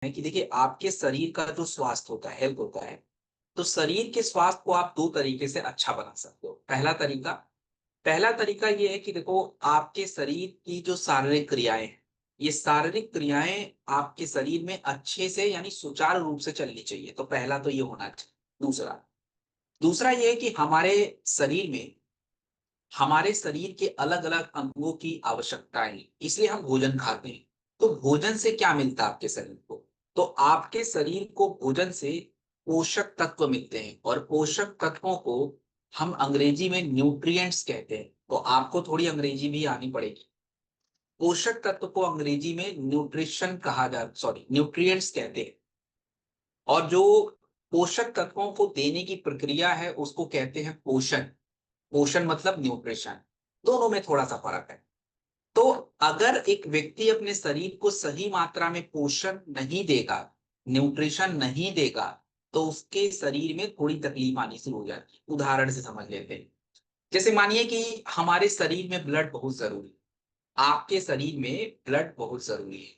है कि देखिए आपके शरीर का जो स्वास्थ्य होता है, हेल्थ होता है, तो शरीर के स्वास्थ्य को आप 2 तरीके से अच्छा बना सकते हो। पहला तरीका ये है कि देखो आपके शरीर की जो शारीरिक क्रियाएँ हैं, ये शारीरिक क्रियाएँ आपके शरीर में अच्छे से यानी सुचारू रूप से चलनी चाहिए। तो पहला तो ये होना चाहिए। दूसरा दूसरा ये है कि हमारे शरीर के अलग-अलग अंगों की आवश्यकताएँ हैं, इसलिए हम भोजन खाते हैं। तो भोजन से क्या मिलता है आपके शरीर को? तो आपके शरीर को भोजन से पोषक तत्व मिलते हैं और पोषक तत्वों को हम अंग्रेजी में न्यूट्रिएंट्स कहते हैं। तो आपको थोड़ी अंग्रेजी भी आनी पड़ेगी। पोषक तत्व को अंग्रेजी में न्यूट्रिएंट्स कहते हैं और जो पोषक तत्वों को देने की प्रक्रिया है, उसको कहते हैं पोषण। पोषण मतलब न्यूट्रिशन, दोनों में थोड़ा-सा फ़र्क है। तो अगर एक व्यक्ति अपने शरीर को सही मात्रा में पोषण नहीं देगा, न्यूट्रिशन नहीं देगा, तो उसके शरीर में थोड़ी तकलीफ आनी शुरू हो जाती है। उदाहरण से समझ लेते हैं। जैसे मानिए कि हमारे शरीर में ब्लड बहुत ज़रूरी है, आपके शरीर में ब्लड बहुत ज़रूरी है,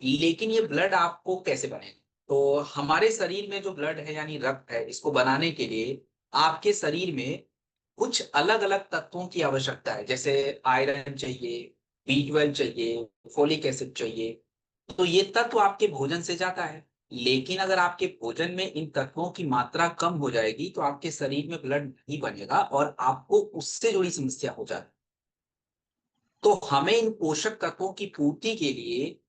लेकिन ये ब्लड आपको कैसे बनेगा? तो हमारे शरीर में जो ब्लड है यानी रक्त है, इसको बनाने के लिए आपके शरीर में कुछ अलग-अलग तत्वों की आवश्यकता है, जैसे आयरन चाहिए, बी12 चाहिए, फोलिक एसिड चाहिए। तो ये तत्व आपके भोजन से जाता है। लेकिन अगर आपके भोजन में इन तत्वों की मात्रा कम हो जाएगी, तो आपके शरीर में ब्लड नहीं बनेगा और आपको उससे जुड़ी समस्या हो जाती है। तो हमें इन पोषक तत्वों की पूर्ति के लिए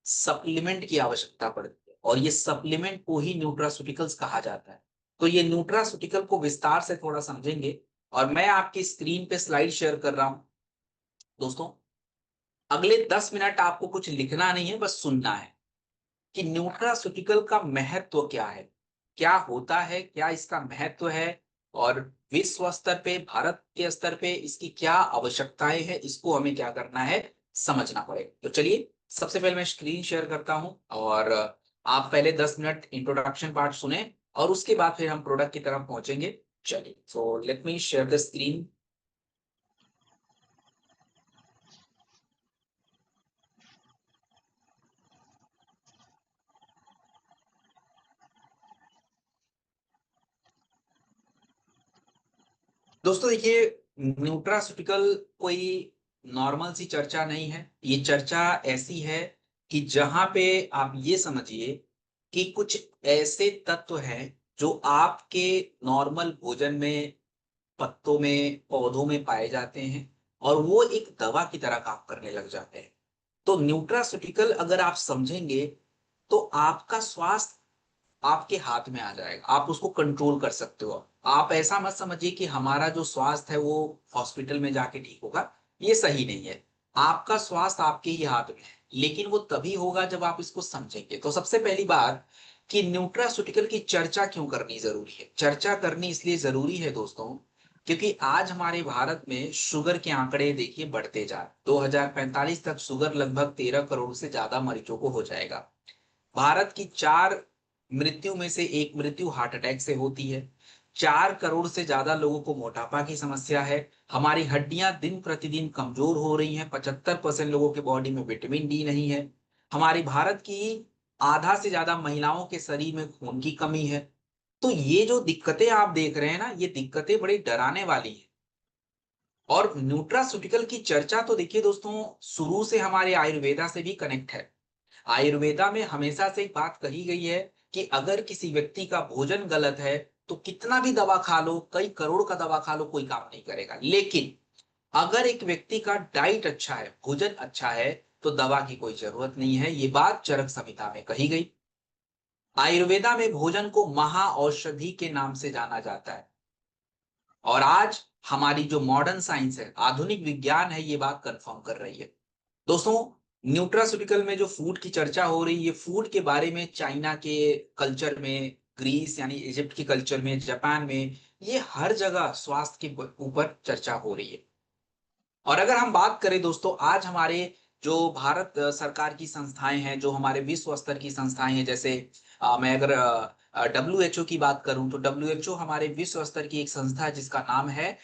सप्लीमेंट की आवश्यकता पड़ती है और ये सप्लीमेंट को ही न्यूट्रास्यूटिकल्स कहा जाता है। तो ये न्यूट्रास्यूटिकल को विस्तार से थोड़ा समझेंगे और मैं आपकी स्क्रीन पे स्लाइड शेयर कर रहा हूं। दोस्तों, अगले 10 मिनट आपको कुछ लिखना नहीं है, बस सुनना है कि न्यूट्रास्यूटिकल का महत्व क्या है, क्या होता है, क्या इसका महत्व है और विश्व स्तर पे, भारत के स्तर पे इसकी क्या आवश्यकताएं हैं, इसको हमें क्या करना है, समझना पड़ेगा। तो चलिए, सबसे पहले मैं स्क्रीन शेयर करता हूं और आप पहले 10 मिनट इंट्रोडक्शन पार्ट सुने और उसके बाद फिर हम प्रोडक्ट की तरफ पहुंचेंगे। चलिए, so let me share the screen. दोस्तों देखिए, न्यूट्रास्यूटिकल कोई नॉर्मल सी चर्चा नहीं है। ये चर्चा ऐसी है कि जहां पे आप ये समझिए कि कुछ ऐसे तत्व हैं जो आपके नॉर्मल भोजन में, पत्तों में, पौधों में पाए जाते हैं और वो एक दवा की तरह काम करने लग जाते हैं। तो न्यूट्रास्यूटिकल अगर आप समझेंगे तो आपका स्वास्थ्य आपके हाथ में आ जाएगा। आप उसको कंट्रोल कर सकते हो। आप ऐसा मत समझिए कि हमारा जो स्वास्थ्य है वो हॉस्पिटल में जाके ठीक होगा, ये सही नहीं है। आपका स्वास्थ्य आपके ही हाथ में है, लेकिन वो तभी होगा जब आप इसको समझेंगे। तो सबसे पहली बात कि न्यूट्रास्यूटिकल की चर्चा क्यों करनी ज़रूरी है? चर्चा करनी इसलिए ज़रूरी है दोस्तों, क्योंकि आज हमारे भारत में शुगर के आंकड़े देखिए बढ़ते जा रहे हैं। 2045 तक शुगर लगभग 13 करोड़ से ज़्यादा मरीजों को हो जाएगा। भारत की 4 मृत्यु में से 1 मृत्यु हार्ट अटैक से होती है। 4 करोड़ से ज़्यादा लोगों को मोटापा की समस्या है। हमारी हड्डियाँ दिन-प्रतिदिन कमज़ोर हो रही हैं। 75% लोगों के बॉडी में विटामिन डी नहीं है। हमारी भारत की आधा से ज़्यादा महिलाओं के शरीर में खून की कमी है। तो ये जो दिक्कतें आप देख रहे हैं ना, ये दिक्कतें बड़ी डराने वाली हैं। और न्यूट्रास्यूटिकल की चर्चा तो देखिए दोस्तों, शुरू से हमारे आयुर्वेदा से भी कनेक्ट है। आयुर्वेदा में हमेशा से एक बात कही गई है कि अगर किसी व्यक्ति का भोजन गलत है, तो कितना भी दवा खा लो, कई करोड़ का दवा खा लो, कोई काम नहीं करेगा। लेकिन अगर एक व्यक्ति का डाइट अच्छा है, भोजन अच्छा है, तो दवा की कोई ज़रूरत नहीं है। ये बात चरक संहिता में कही गई। आयुर्वेदा में भोजन को महाऔषधि के नाम से जाना जाता है और आज हमारी जो मॉडर्न साइंस है, आधुनिक विज्ञान है, ये बात कन्फर्म कर रही है। दोस्तों, न्यूट्रास्यूटिकल में जो फूड की चर्चा हो रही है, फूड के बारे में चाइना के कल्चर में, ग्रीस यानी इजिप्ट के कल्चर में, जापान में, ये हर जगह स्वास्थ्य के ऊपर चर्चा हो रही है। और अगर हम बात करें दोस्तों, आज हमारे जो भारत सरकार की संस्थाएं हैं, जो हमारे विश्व स्तर की संस्थाएं हैं, जैसे मैं अगर डब्ल्यूएचओ की बात करूं, तो डब्ल्यूएचओ हमारे विश्व स्तर की एक संस्था है जिसका नाम है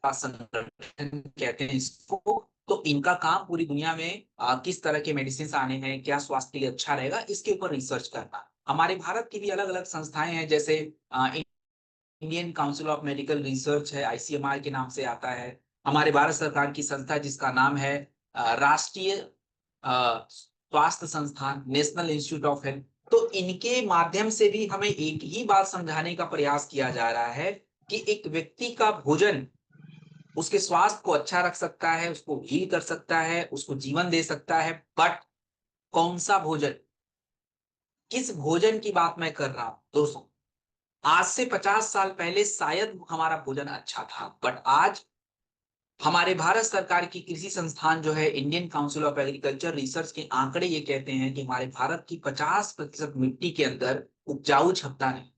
संगठन कहते हैं इसको। तो इनका काम पूरी दुनिया में किस तरह के मेडिसिन आने हैं, क्या स्वास्थ्य के लिए अच्छा रहेगा, इसके ऊपर रिसर्च करना। हमारे भारत की भी अलग अलग संस्थाएं हैं, जैसे Indian council of medical research है, आईसीएमआर के नाम से आता है। हमारे भारत सरकार की संस्था जिसका नाम है राष्ट्रीय स्वास्थ्य संस्थान, नेशनल इंस्टीट्यूट ऑफ हेल्थ। तो इनके माध्यम से भी हमें एक ही बात समझाने का प्रयास किया जा रहा है कि एक व्यक्ति का भोजन उसके स्वास्थ्य को अच्छा रख सकता है, उसको हील कर सकता है, उसको जीवन दे सकता है। बट कौन सा भोजन, किस भोजन की बात मैं कर रहा हूं दोस्तों? आज से 50 साल पहले शायद हमारा भोजन अच्छा था, बट आज हमारे भारत सरकार की कृषि संस्थान जो है Indian council of agriculture research के आंकड़े ये कहते हैं कि हमारे भारत की 50% मिट्टी के अंदर उपजाऊ क्षमता नहीं।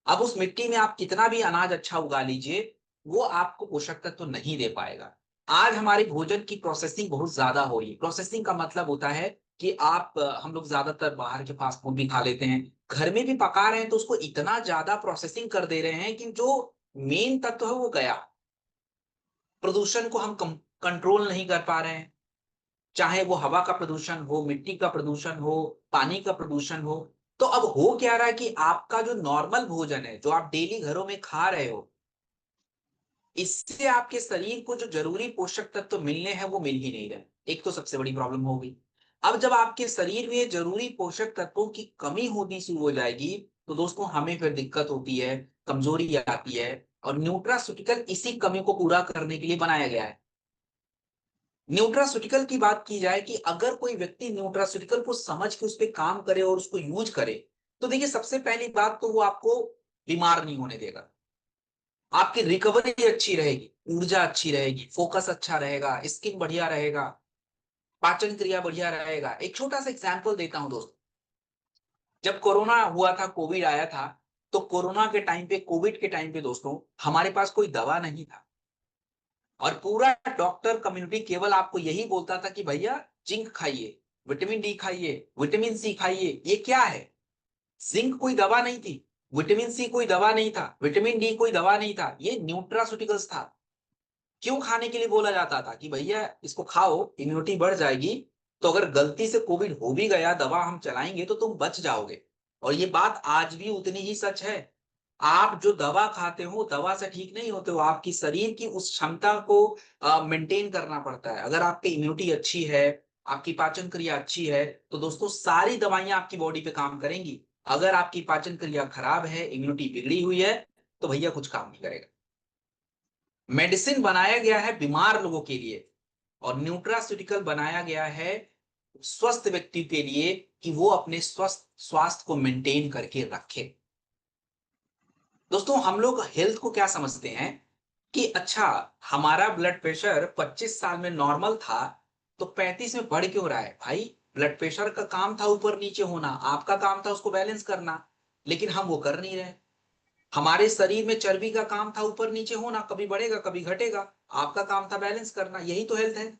अब उस मिट्टी में आप कितना भी अनाज अच्छा उगा लीजिए, वो आपको पोषक तत्व तो नहीं दे पाएगा। आज हमारे भोजन की प्रोसेसिंग बहुत ज्यादा हो रही है। प्रोसेसिंग का मतलब होता है कि हम लोग ज्यादातर बाहर के फास्ट फूड भी खा लेते हैं, घर में भी पका रहे हैं तो उसको इतना ज्यादा प्रोसेसिंग कर दे रहे हैं कि जो मेन तत्व है वो गया। प्रदूषण को हम कंट्रोल नहीं कर पा रहे हैं, चाहे वो हवा का प्रदूषण हो, मिट्टी का प्रदूषण हो, पानी का प्रदूषण हो। तो अब हो क्या रहा है कि आपका जो नॉर्मल भोजन है, जो आप डेली घरों में खा रहे हो, इससे आपके शरीर को जो जरूरी पोषक तत्व मिलने हैं वो मिल ही नहीं रहे। एक तो सबसे बड़ी प्रॉब्लम हो गई। अब जब आपके शरीर में जरूरी पोषक तत्वों की कमी होनी शुरू हो जाएगी, तो दोस्तों हमें फिर दिक्कत होती है, कमजोरी आती है। और न्यूट्रास्यूटिकल इसी कमी को पूरा करने के लिए बनाया गया है। न्यूट्रास्यूटिकल की बात की जाए कि अगर कोई व्यक्ति न्यूट्रास्यूटिकल को समझ के उस पर काम करे और उसको यूज करे, तो देखिए सबसे पहली बात तो वो आपको बीमार नहीं होने देगा। आपकी रिकवरी अच्छी रहेगी, ऊर्जा अच्छी रहेगी, फोकस अच्छा रहेगा, स्किन बढ़िया रहेगा, पाचन क्रिया बढ़िया रहेगा। एक छोटा सा एग्जांपल देता हूं दोस्त। जब कोरोना हुआ था, कोविड आया था, तो कोरोना के टाइम पे, कोविड के टाइम पे दोस्तों, हमारे पास कोई दवा नहीं था। और पूरा डॉक्टर कम्युनिटी केवल आपको यही बोलता था कि भैया जिंक खाइए, विटामिन डी खाइए, विटामिन सी खाइए। ये क्या है? जिंक कोई दवा नहीं थी, विटामिन सी कोई दवा नहीं था, विटामिन डी कोई दवा नहीं था, ये न्यूट्रास्यूटिकल्स था। क्यों खाने के लिए बोला जाता था कि भैया इसको खाओ, इम्यूनिटी बढ़ जाएगी, तो अगर गलती से कोविड हो भी गया, दवा हम चलाएंगे तो तुम बच जाओगे। और ये बात आज भी उतनी ही सच है। आप जो दवा खाते हो, दवा से ठीक नहीं होते हो। आपकी शरीर की उस क्षमता को मेंटेन करना पड़ता है। अगर आपकी इम्यूनिटी अच्छी है, आपकी पाचन क्रिया अच्छी है, तो दोस्तों सारी दवाइयां आपकी बॉडी पे काम करेंगी। अगर आपकी पाचन क्रिया खराब है, इम्यूनिटी बिगड़ी हुई है, तो भैया कुछ काम नहीं करेगा। मेडिसिन बनाया गया है बीमार लोगों के लिए, और न्यूट्रास्यूटिकल बनाया गया है स्वस्थ व्यक्ति के लिए, कि वो अपने स्वस्थ स्वास्थ्य को मेंटेन करके रखे। दोस्तों हम लोग हेल्थ को क्या समझते हैं कि अच्छा, हमारा ब्लड प्रेशर 25 साल में नॉर्मल था, तो 35 में बढ़ क्यों रहा है? भाई ब्लड प्रेशर का काम था ऊपर नीचे होना, आपका काम था उसको बैलेंस करना, लेकिन हम वो कर नहीं रहे। हमारे शरीर में चर्बी का काम था ऊपर नीचे होना, कभी बढ़ेगा कभी घटेगा, आपका काम था बैलेंस करना। यही तो हेल्थ है।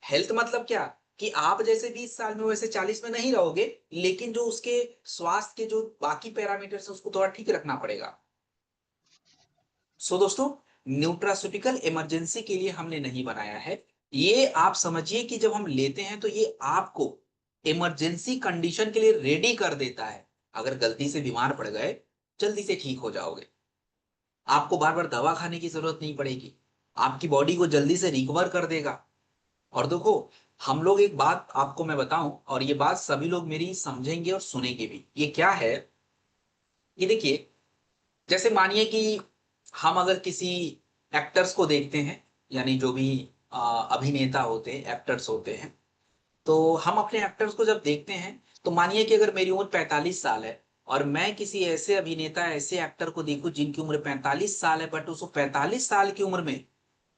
हेल्थ मतलब क्या? कि आप जैसे 20 साल में वैसे 40 में नहीं रहोगे, लेकिन जो उसके स्वास्थ्य के जो बाकी पैरामीटर्स है उसको थोड़ा ठीक रखना पड़ेगा। सो दोस्तों, न्यूट्रास्यूटिकल इमरजेंसी के लिए हमने नहीं बनाया है। ये आप समझिए कि जब हम लेते हैं तो ये आपको इमरजेंसी कंडीशन के लिए रेडी कर देता है। अगर गलती से बीमार पड़ गए, जल्दी से ठीक हो जाओगे। आपको बार बार दवा खाने की जरूरत नहीं पड़ेगी, आपकी बॉडी को जल्दी से रिकवर कर देगा। और देखो, हम लोग एक बात आपको मैं बताऊं, और ये बात सभी लोग मेरी समझेंगे और सुनेंगे भी। ये क्या है कि देखिए, जैसे मानिए कि हम अगर किसी एक्टर्स को देखते हैं, यानी जो भी अभिनेता होते हैं, एक्टर्स होते हैं, तो हम अपने एक्टर्स को जब देखते हैं, तो मानिए कि अगर मेरी उम्र 45 साल है, और मैं किसी ऐसे अभिनेता, ऐसे एक्टर को देखूं जिनकी उम्र 45 साल है, बट उसको 45 साल की उम्र में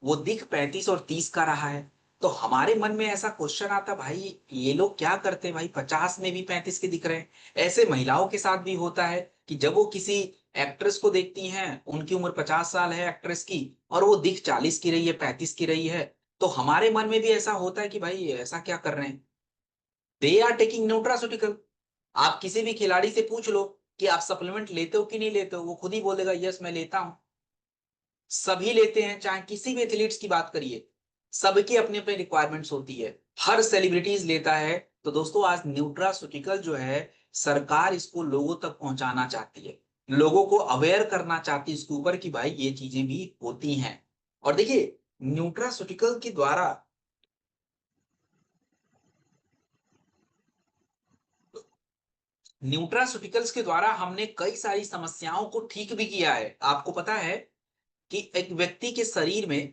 वो दिख 35 और 30 का रहा है, तो हमारे मन में ऐसा क्वेश्चन आता, भाई ये लोग क्या करते हैं भाई, 50 में भी 35 के दिख रहे हैं। ऐसे महिलाओं के साथ भी होता है कि जब वो किसी एक्ट्रेस को देखती हैं, उनकी उम्र 50 साल है एक्ट्रेस की, और वो दिख 40 की रही है, 35 की रही है, तो हमारे मन में भी ऐसा होता है कि भाई ऐसा क्या कर रहे हैं। They are taking nutraceutical. आप किसी भी खिलाड़ी से पूछ लो कि आप सप्लीमेंट लेते हो कि नहीं लेते हो, वो खुद ही बोलेगा यस मैं लेता हूं। सभी लेते हैं, चाहे किसी भी एथलीट्स की बात करिए, सबकी अपनी अपनी रिक्वायरमेंट्स होती है, हर सेलिब्रिटीज लेता है। तो दोस्तों आज न्यूट्रास्यूटिकल जो है सरकार इसको लोगों तक पहुंचाना चाहती है, लोगों को अवेयर करना चाहती है इसके ऊपर कि भाई ये चीजें भी होती हैं। और देखिए न्यूट्रास्यूटिकल के द्वारा न्यूट्रास्यूटिकल्स के द्वारा हमने कई सारी समस्याओं को ठीक भी किया है। आपको पता है कि एक व्यक्ति के शरीर में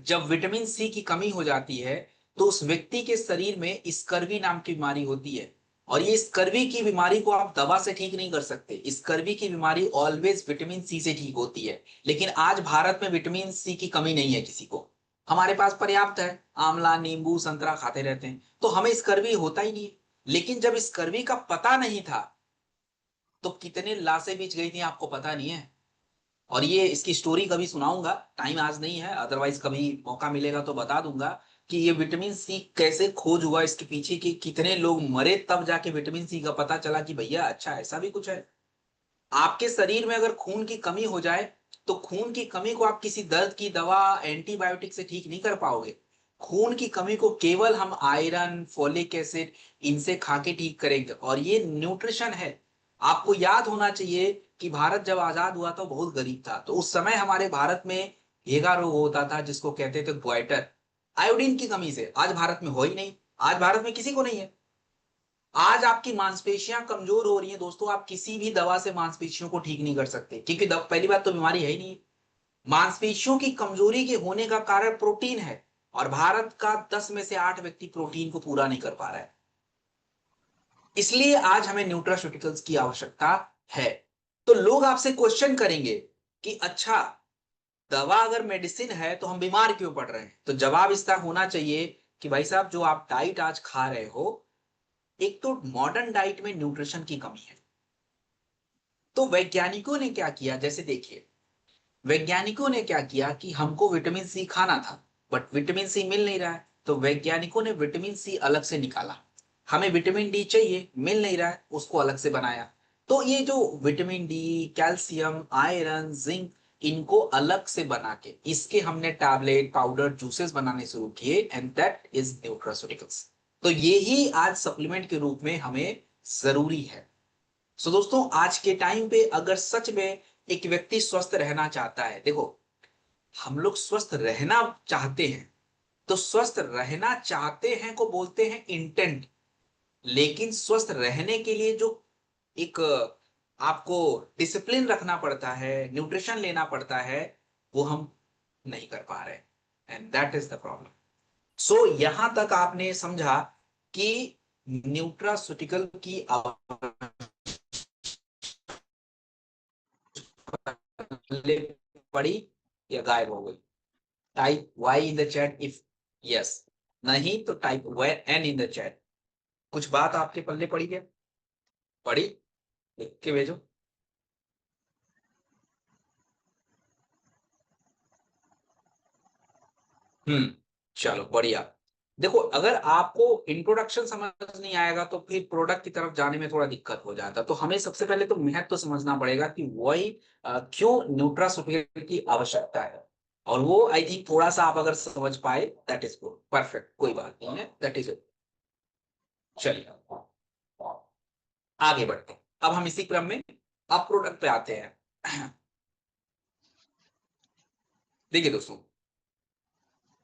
जब विटामिन सी की कमी हो जाती है तो उस व्यक्ति के शरीर में स्कर्वी नाम की बीमारी होती है। और ये स्कर्वी की बीमारी को आप दवा से ठीक नहीं कर सकते, स्कर्वी की बीमारी ऑलवेज विटामिन सी से ठीक होती है। लेकिन आज भारत में विटामिन सी की कमी नहीं है किसी को, हमारे पास पर्याप्त है, आंवला नींबू संतरा खाते रहते हैं, तो हमें स्कर्वी होता ही नहीं है। लेकिन जब स्कर्वी का पता नहीं था तो कितने लाशें बिछ गई थी आपको पता नहीं है। और ये इसकी स्टोरी कभी सुनाऊंगा, टाइम आज नहीं है, अदरवाइज कभी मौका मिलेगा तो बता दूंगा कि ये विटामिन सी कैसे खोज हुआ, इसके पीछे के कितने लोग मरे, तब जाके विटामिन सी का पता चला कि भैया अच्छा ऐसा भी कुछ है। आपके शरीर में अगर खून की कमी हो जाए तो खून की कमी को आप किसी दर्द की दवा एंटीबायोटिक से ठीक नहीं कर पाओगे। खून की कमी को केवल हम आयरन फोलिक एसिड इनसे खा के ठीक करेंगे, और ये न्यूट्रिशन है। आपको याद होना चाहिए कि भारत जब आजाद हुआ तो बहुत गरीब था, तो उस समय हमारे भारत में हेगा रोग होता था जिसको कहते थे ग्वाइटर, आयोडीन की कमी से। आज भारत में हो ही नहीं, आज भारत में किसी को नहीं है। आज आपकी मांसपेशियां कमजोर हो रही हैं दोस्तों, आप किसी भी दवा से मांसपेशियों को ठीक नहीं कर सकते, क्योंकि पहली बात तो बीमारी है ही नहीं। मांसपेशियों की कमजोरी के होने का कारण प्रोटीन है, और भारत का 10 में से 8 व्यक्ति प्रोटीन को पूरा नहीं कर पा रहा है। इसलिए आज हमें न्यूट्रास्यूटिकल्स की आवश्यकता है। तो लोग आपसे क्वेश्चन करेंगे कि अच्छा, दवा अगर मेडिसिन है तो हम बीमार क्यों पड़ रहे हैं? तो जवाब इसका होना चाहिए कि भाई साहब जो आप डाइट आज खा रहे हो, एक तो मॉडर्न डाइट में न्यूट्रिशन की कमी है। तो वैज्ञानिकों ने क्या किया, जैसे देखिए वैज्ञानिकों ने क्या किया कि हमको विटामिन सी खाना था बट विटामिन सी मिल नहीं रहा है, तो वैज्ञानिकों ने विटामिन सी अलग से निकाला। हमें विटामिन डी चाहिए, मिल नहीं रहा है, उसको अलग से बनाया। तो ये जो vitamin D, calcium, iron, zinc, इनको अलग से बना के इसके हमने टैबलेट पाउडर जूसेस बनाने शुरू किए, एंड दैट इज न्यूट्रास्यूटिकल्स। तो ये ही आज सप्लीमेंट के रूप में हमें जरूरी है। सो दोस्तों आज के टाइम पे अगर सच में एक व्यक्ति स्वस्थ रहना चाहता है, देखो हम लोग स्वस्थ रहना चाहते हैं, तो स्वस्थ रहना चाहते हैं को बोलते हैं इंटेंट। लेकिन स्वस्थ रहने के लिए जो एक आपको डिसिप्लिन रखना पड़ता है, न्यूट्रिशन लेना पड़ता है, वो हम नहीं कर पा रहे, and that is the problem. So यहां तक आपने समझा कि न्यूट्रास्यूटिकल की पड़ी या गायब हो गई? Type Y in the chat if yes, नहीं तो type N in the chat. कुछ बात आपके पल्ले पड़ी क्या? पड़ी? लिख के भेजो। चलो बढ़िया। देखो अगर आपको इंट्रोडक्शन समझ नहीं आएगा तो फिर प्रोडक्ट की तरफ जाने में थोड़ा दिक्कत हो जाता, तो हमें सबसे पहले तो महत्व तो समझना पड़ेगा कि वही क्यों न्यूट्रास्यूटिकल की आवश्यकता है। और वो आई थिंक थोड़ा सा आप अगर समझ पाए दैट इज गुड, परफेक्ट, कोई बात नहीं है, दैट इज इट। चलिए आगे बढ़ते हैं, अब हम इसी क्रम में अब प्रोडक्ट पे आते हैं। देखिए दोस्तों,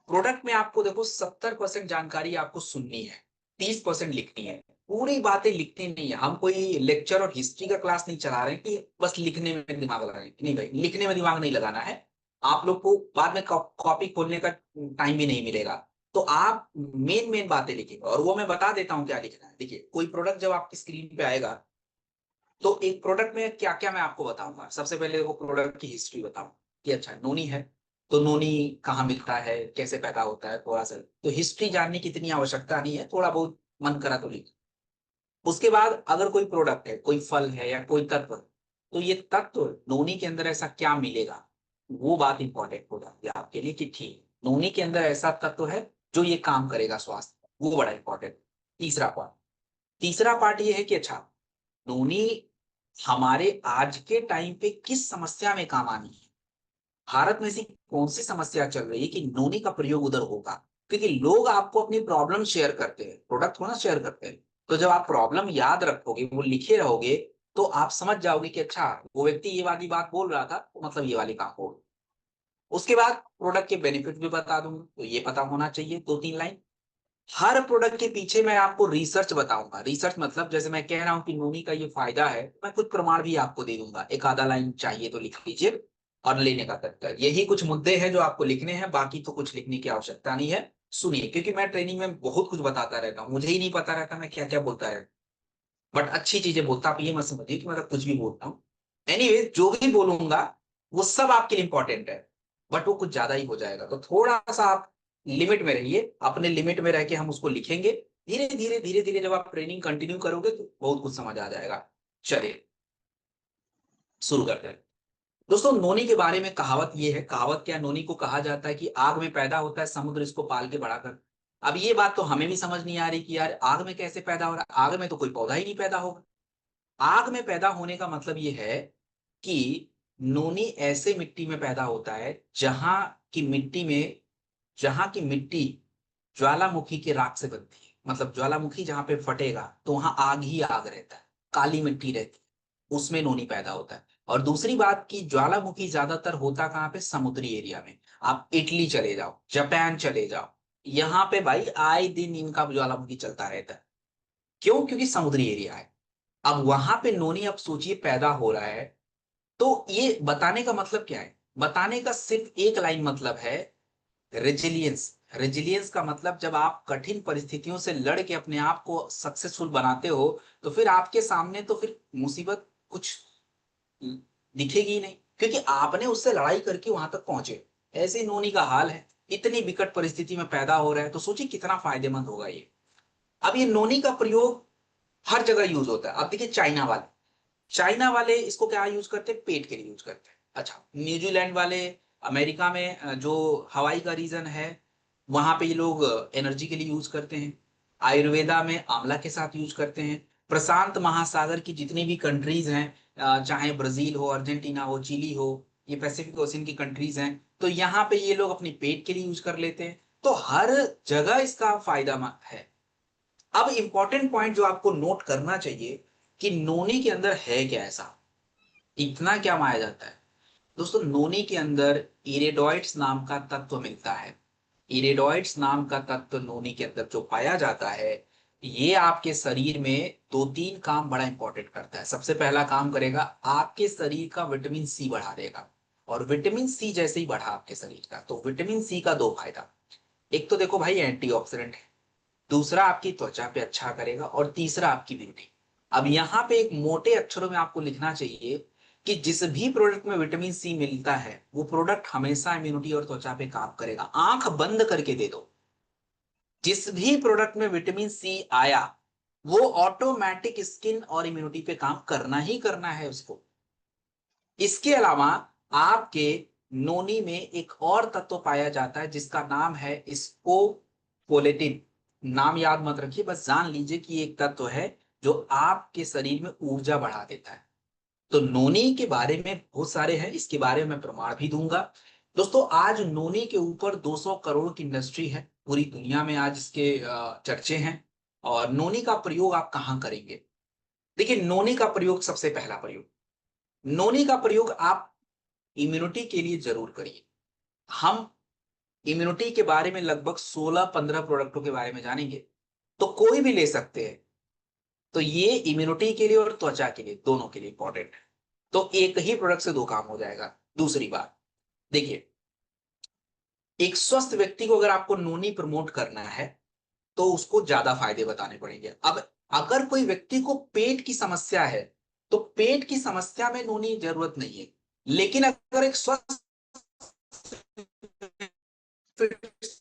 प्रोडक्ट में आपको देखो 70% जानकारी आपको सुननी है, 30% लिखनी है। पूरी बातें लिखनी नहीं है, हम कोई लेक्चर और हिस्ट्री का क्लास नहीं चला रहे हैं कि बस लिखने में दिमाग लगाएं, नहीं भाई, लिखने में दिमाग नहीं लगाना है। आप लोग को बाद में कॉपी खोलने का टाइम भी नहीं मिलेगा। तो आप मेन मेन बातें लिखिए, और वो मैं बता देता हूँ क्या लिखना है। देखिए कोई प्रोडक्ट जब आपकी स्क्रीन पे आएगा तो एक प्रोडक्ट में क्या क्या मैं आपको बताऊंगा। सबसे पहले वो प्रोडक्ट की हिस्ट्री बताऊं कि अच्छा नोनी है, तो नोनी कहाँ मिलता है, कैसे पैदा होता है, थोड़ा सा तो हिस्ट्री जानने की इतनी आवश्यकता नहीं है, थोड़ा बहुत मन करा तो लिख। उसके बाद अगर कोई प्रोडक्ट है, कोई फल है या कोई तत्व, तो ये तत्व नोनी के अंदर ऐसा क्या मिलेगा, वो बात इंपॉर्टेंट हो जाती है आपके लिए कि ठीक नोनी के अंदर ऐसा तत्व है जो ये काम करेगा स्वास्थ्य, वो बड़ा इंपॉर्टेंट। तीसरा पार्ट, तीसरा पार्ट ये है कि अच्छा नोनी हमारे आज के टाइम पे किस समस्या में काम आनी है। भारत में ऐसी कौन सी समस्या चल रही है कि नोनी का प्रयोग उधर होगा, क्योंकि लोग आपको अपनी प्रॉब्लम शेयर करते हैं, प्रोडक्ट थोड़ा शेयर करते हैं। तो जब आप प्रॉब्लम याद रखोगे, वो लिखे रहोगे, तो आप समझ जाओगे कि अच्छा वो व्यक्ति ये वाली बात बोल रहा था, तो मतलब ये वाली काम बोल। उसके बाद प्रोडक्ट के बेनिफिट भी बता दूंगा, तो ये पता होना चाहिए 2-3 लाइन। हर प्रोडक्ट के पीछे मैं आपको रिसर्च बताऊंगा। रिसर्च मतलब जैसे मैं कह रहा हूं कि नोनी का ये फायदा है, मैं कुछ प्रमाण भी आपको दे दूंगा। एक आधा लाइन चाहिए तो लिख लीजिए। और लेने का तरीका, यही कुछ मुद्दे हैं जो आपको लिखने हैं, बाकी तो कुछ लिखने की आवश्यकता नहीं है। सुनिए, क्योंकि मैं ट्रेनिंग में बहुत कुछ बताता रहता हूँ, मुझे ही नहीं पता रहता मैं क्या क्या बोलता है, बट अच्छी चीजें बोलता। आप ये मत समझिए कि मैं तो कुछ भी बोलता हूँ। एनीवे, जो भी बोलूंगा वो सब आपके लिए इंपॉर्टेंट है, बट वो कुछ ज्यादा ही हो जाएगा, तो थोड़ा सा आप लिमिट में रहिए। अपने लिमिट में रह के हम उसको लिखेंगे। धीरे धीरे धीरे धीरे जब आप ट्रेनिंग कंटिन्यू करोगे तो बहुत कुछ समझ आ जाएगा। चलिए शुरू करते हैं। दोस्तों, नोनी के बारे में कहावत ये है, कहावत क्या, नोनी को कहा जाता है कि आग में पैदा होता है, समुद्र इसको पाल के बड़ा कर। अब ये बात तो हमें भी समझ नहीं आ रही कि यार आग में कैसे पैदा हो रहा है, आग में तो कोई पौधा ही नहीं पैदा होगा। आग में पैदा होने का मतलब ये है कि नोनी ऐसे मिट्टी में पैदा होता है जहां की मिट्टी ज्वालामुखी के राख से बनती है। मतलब ज्वालामुखी जहां पे फटेगा तो वहां आग ही आग रहता है, काली मिट्टी रहती है, उसमें नोनी पैदा होता है। और दूसरी बात कि ज्वालामुखी ज्यादातर होता कहाँ पे, समुद्री एरिया में। आप इटली चले जाओ, जापान चले जाओ, यहाँ पे भाई आए दिन इनका ज्वालामुखी चलता रहता है। क्यों? क्योंकि समुद्री एरिया है। अब वहां पे नोनी, अब सोचिए, पैदा हो रहा है। तो ये बताने का मतलब क्या है? बताने का सिर्फ एक लाइन मतलब है, रेजिलियंस। रेजिलियंस का मतलब जब आप कठिन परिस्थितियों से लड़ के अपने आप को सक्सेसफुल बनाते हो, तो फिर आपके सामने तो फिर मुसीबत कुछ दिखेगी ही नहीं, क्योंकि आपने उससे लड़ाई करके वहां तक पहुंचे। ऐसे ही नोनी का हाल है, इतनी विकट परिस्थिति में पैदा हो रहा है, तो सोचिए कितना फायदेमंद होगा ये। अब ये नोनी का प्रयोग हर जगह यूज होता है। अब देखिए, चाइना वाले इसको क्या यूज करते हैं, पेट के लिए यूज करते हैं। अच्छा, न्यूजीलैंड वाले, अमेरिका में जो हवाई का रीजन है, वहां पे ये लोग एनर्जी के लिए यूज करते हैं। आयुर्वेदा में आंवला के साथ यूज करते हैं। प्रशांत महासागर की जितनी भी कंट्रीज हैं, चाहे ब्राजील हो, अर्जेंटीना हो, चिली हो, ये पैसिफिक ओशियन की कंट्रीज हैं, तो यहाँ पे ये लोग अपने पेट के लिए यूज कर लेते हैं। तो हर जगह इसका फायदा है। अब इंपॉर्टेंट पॉइंट जो आपको नोट करना चाहिए कि नोनी के अंदर है क्या ऐसा, इतना क्या माया जाता है। दोस्तों, नोनी के अंदर इरेडॉइड्स नाम का तत्व मिलता है। इरेडॉइड्स नाम का तत्व नोनी के अंदर जो पाया जाता है, ये आपके शरीर में 2-3 काम बड़ा इंपॉर्टेंट करता है। सबसे पहला काम करेगा, आपके शरीर का विटामिन सी बढ़ा देगा। और विटामिन सी जैसे ही बढ़ा आपके शरीर का, तो विटामिन सी का 2 फायदा। एक तो देखो भाई, एंटीऑक्सीडेंट है। दूसरा, आपकी त्वचा पे अच्छा करेगा। और तीसरा, आपकी ब्यूटी। अब यहाँ पे एक मोटे अक्षरों में आपको लिखना चाहिए कि जिस भी प्रोडक्ट में विटामिन सी मिलता है, वो प्रोडक्ट हमेशा इम्यूनिटी और त्वचा पे काम करेगा। आंख बंद करके दे दो, जिस भी प्रोडक्ट में विटामिन सी आया, वो ऑटोमेटिक स्किन और इम्यूनिटी पे काम करना ही करना है उसको। इसके अलावा आपके नोनी में एक और तत्व पाया जाता है जिसका नाम है स्कोपोलेटिन। नाम याद मत रखिए, बस जान लीजिए कि एक तत्व है जो आपके शरीर में ऊर्जा बढ़ा देता है। तो नोनी के बारे में बहुत सारे हैं, इसके बारे में मैं प्रमाण भी दूंगा। दोस्तों, आज नोनी के ऊपर 200 करोड़ की इंडस्ट्री है, पूरी दुनिया में आज इसके चर्चे हैं। और नोनी का प्रयोग आप कहाँ करेंगे? देखिए, नोनी का प्रयोग, सबसे पहला प्रयोग, नोनी का प्रयोग आप इम्यूनिटी के लिए जरूर करिए। हम इम्यूनिटी के बारे में लगभग 16-15 प्रोडक्टों के बारे में जानेंगे, तो कोई भी ले सकते हैं। तो ये इम्यूनिटी के लिए और त्वचा के लिए, दोनों के लिए इंपॉर्टेंट है। तो एक ही प्रोडक्ट से 2 काम हो जाएगा। दूसरी बात, देखिए, एक स्वस्थ व्यक्ति को अगर आपको नोनी प्रमोट करना है, तो उसको ज्यादा फायदे बताने पड़ेंगे। अब अगर कोई व्यक्ति को पेट की समस्या है, तो पेट की समस्या में नोनी जरूरत नहीं है। लेकिन अगर एक स्वस्थ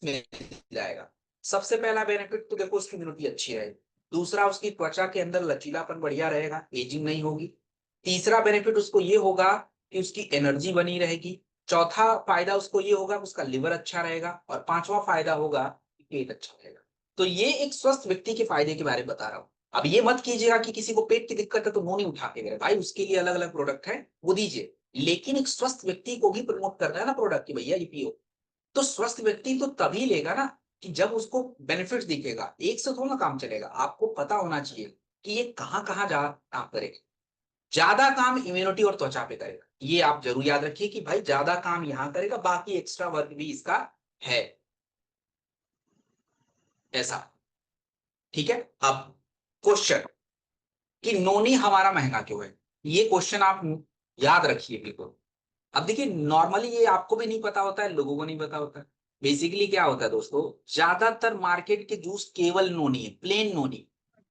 मिल जाएगा। सबसे पहला बेनिफिट तो देखो, उसकी इम्यूनिटी अच्छी रहेगी। दूसरा, उसकी त्वचा के अंदर लचीलापन बढ़िया रहेगा, एजिंग नहीं होगी। तीसरा बेनिफिट उसको ये होगा कि उसकी एनर्जी बनी रहेगी। चौथा फायदा उसको ये होगा कि उसका लिवर अच्छा रहेगा। और पांचवा फायदा होगा कि पेट अच्छा रहेगा। तो ये एक स्वस्थ व्यक्ति के फायदे के बारे में बता रहा हूं। अब ये मत कीजिएगा कि किसी को पेट की दिक्कत है तो नोनी उठा के गए, भाई उसके लिए अलग अलग प्रोडक्ट है, वो दीजिए। लेकिन एक स्वस्थ व्यक्ति को भी प्रमोट करना है ना प्रोडक्ट की, भैया ये पियो। तो स्वस्थ व्यक्ति तो तभी लेगा ना कि जब उसको बेनिफिट दिखेगा। एक से थोड़ा काम चलेगा, आपको पता होना चाहिए कि ये कहाँ कहाँ जा काम करेगा। ज्यादा काम इम्यूनिटी और त्वचा पे करेगा, ये आप जरूर याद रखिए कि भाई ज्यादा काम यहां करेगा, बाकी एक्स्ट्रा वर्क भी इसका है, ऐसा। ठीक है। अब क्वेश्चन कि नोनी हमारा महंगा क्यों है, ये क्वेश्चन आप याद रखिए बिल्कुल। अब देखिए, नॉर्मली ये आपको भी नहीं पता होता है, लोगों को नहीं पता होता है। बेसिकली क्या होता है दोस्तों, ज्यादातर मार्केट के जूस केवल नोनी है, प्लेन नोनी।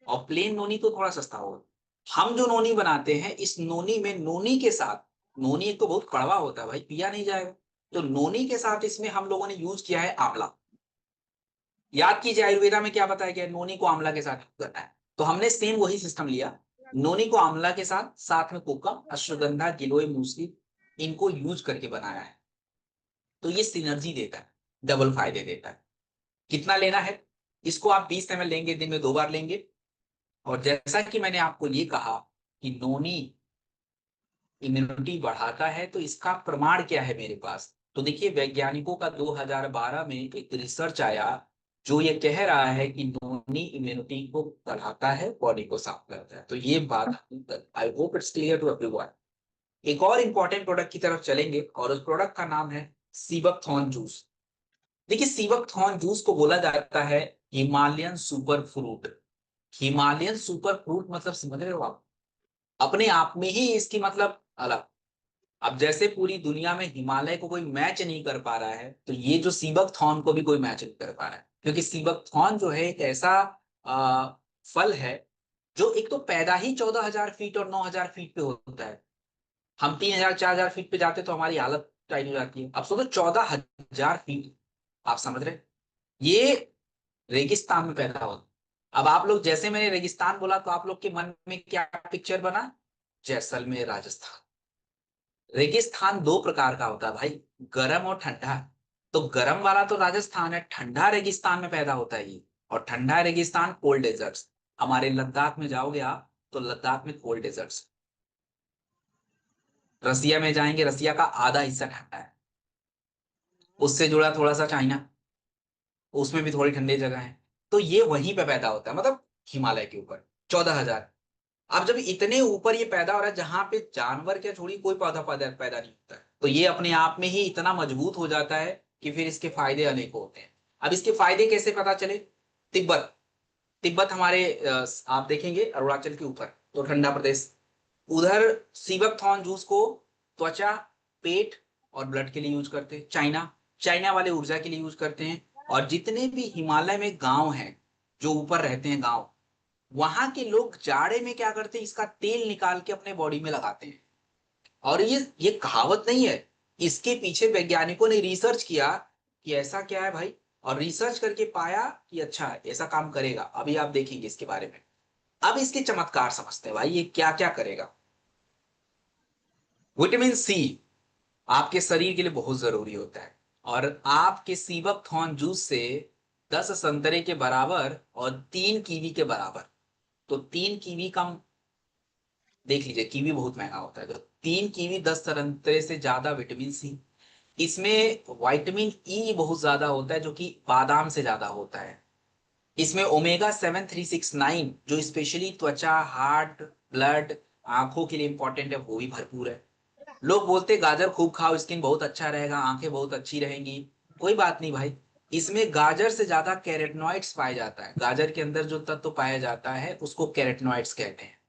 और प्लेन नोनी तो थोड़ा सस्ता होगा। हम जो नोनी बनाते हैं, इस नोनी में नोनी के साथ, नोनी एक तो बहुत कड़वा होता है भाई, पिया नहीं जाएगा। तो नोनी के साथ इसमें हम लोगों ने यूज किया है आंवला। याद कीजिए आयुर्वेदा में क्या बताया गया है, नोनी को आंवला के साथ यूज करना है। तो हमने सेम वही सिस्टम लिया, नोनी को आंवला के साथ, साथ में कोकम, अश्वगंधा, गिलोय, मूसली, इनको यूज करके बनाया है। तो ये सिनर्जी देता है, डबल फायदे देता है। कितना लेना है, इसको आप 20 ml लेंगे, दिन में 2 बार लेंगे। और जैसा कि मैंने आपको ये कहा कि नोनी इम्यूनिटी बढ़ाता है, तो इसका प्रमाण क्या है मेरे पास। तो देखिए, वैज्ञानिकों का 2012 में एक रिसर्च आया जो ये कह रहा है कि नोनी इम्यूनिटी को बढ़ाता है, बॉडी को साफ करता है। तो ये बात I hope it's clear to everyone. एक और इंपॉर्टेंट प्रोडक्ट की तरफ चलेंगे, और उस प्रोडक्ट का नाम है सीबकथॉर्न जूस। देखिए, सीबकथॉर्न जूस को बोला जाता है Himalayan super fruit. Himalayan super fruit मतलब समझ रहे हो आप, अपने आप में ही इसकी मतलब अलग। अब जैसे पूरी दुनिया में हिमालय को कोई मैच नहीं कर पा रहा है, तो ये जो सीबकथॉर्न को भी कोई मैच नहीं कर पा रहा है। क्योंकि सीबकथॉर्न जो है एक ऐसा आ, फल है जो एक तो पैदा ही 14,000 फीट और 9,000 फीट पे होता है। हम 3,000 4,000 फीट पे जाते तो हमारी हालत टाइट हो जाती है। अब सोचो 14,000 फीट, आप समझ रहे हैं? ये रेगिस्तान में पैदा होता। अब आप लोग, जैसे मैंने रेगिस्तान बोला, तो आप लोग के मन में क्या पिक्चर बना? जैसलमेर, राजस्थान। रेगिस्तान दो प्रकार का होता है भाई, गर्म और ठंडा। तो गर्म वाला तो राजस्थान है, ठंडा रेगिस्तान में पैदा होता है ये। और ठंडा रेगिस्तान कोल्ड डेजर्ट्स, हमारे लद्दाख में जाओगे आप तो लद्दाख में कोल्ड डेजर्ट्स। रसिया में जाएंगे, रसिया का आधा हिस्सा ठंडा है। उससे जुड़ा थोड़ा सा चाइना, उसमें भी थोड़ी ठंडी जगह है। तो ये वहीं पे पैदा होता है, मतलब हिमालय के ऊपर 14,000। अब जब इतने ऊपर ये पैदा हो रहा है, जहां पे जानवर क्या छोड़ी कोई पौधा पैदा पैदा नहीं होता है, तो ये अपने आप में ही इतना मजबूत हो जाता है कि फिर इसके फायदे अनेकों होते हैं। अब इसके फायदे कैसे पता चले? तिब्बत, तिब्बत हमारे आप देखेंगे अरुणाचल के ऊपर, तो ठंडा प्रदेश। उधर सीबकथॉर्न जूस को त्वचा, पेट और ब्लड के लिए यूज करते हैं। चाइना, चाइना वाले ऊर्जा के लिए यूज करते हैं। और जितने भी हिमालय में गांव हैं, जो ऊपर रहते हैं गांव, वहां के लोग जाड़े में क्या करते हैं, इसका तेल निकाल के अपने बॉडी में लगाते हैं। और ये कहावत नहीं है, इसके पीछे वैज्ञानिकों ने रिसर्च किया कि ऐसा क्या है भाई, और रिसर्च करके पाया कि अच्छा ऐसा काम करेगा। अभी आप देखेंगे इसके बारे में। अब इसके चमत्कार समझते हैं भाई, ये क्या क्या करेगा। विटामिन सी आपके शरीर के लिए बहुत जरूरी होता है। और आपके सीबकथॉर्न जूस से 10 संतरे के बराबर और 3 कीवी के बराबर, तो 3 कीवी कम, देख लीजिए कीवी बहुत महंगा होता है, तो 3 कीवी 10 संतरे से ज्यादा विटामिन सी। इसमें विटामिन ई बहुत ज्यादा होता है, जो कि बादाम से ज्यादा होता है। इसमें ओमेगा 7 369 जो स्पेशली त्वचा, हार्ट, ब्लड, आंखों के लिए इंपॉर्टेंट है, वो भी भरपूर है। लोग बोलते गाजर खूब खाओ, स्किन बहुत अच्छा रहेगा, आंखें बहुत अच्छी रहेंगी। कोई बात नहीं भाई, इसमें गाजर से ज्यादा कैरोटीनॉइड्स पाया जाता है। गाजर के अंदर जो तत्व पाया जाता है उसको कैरोटीनॉइड्स कहते हैं।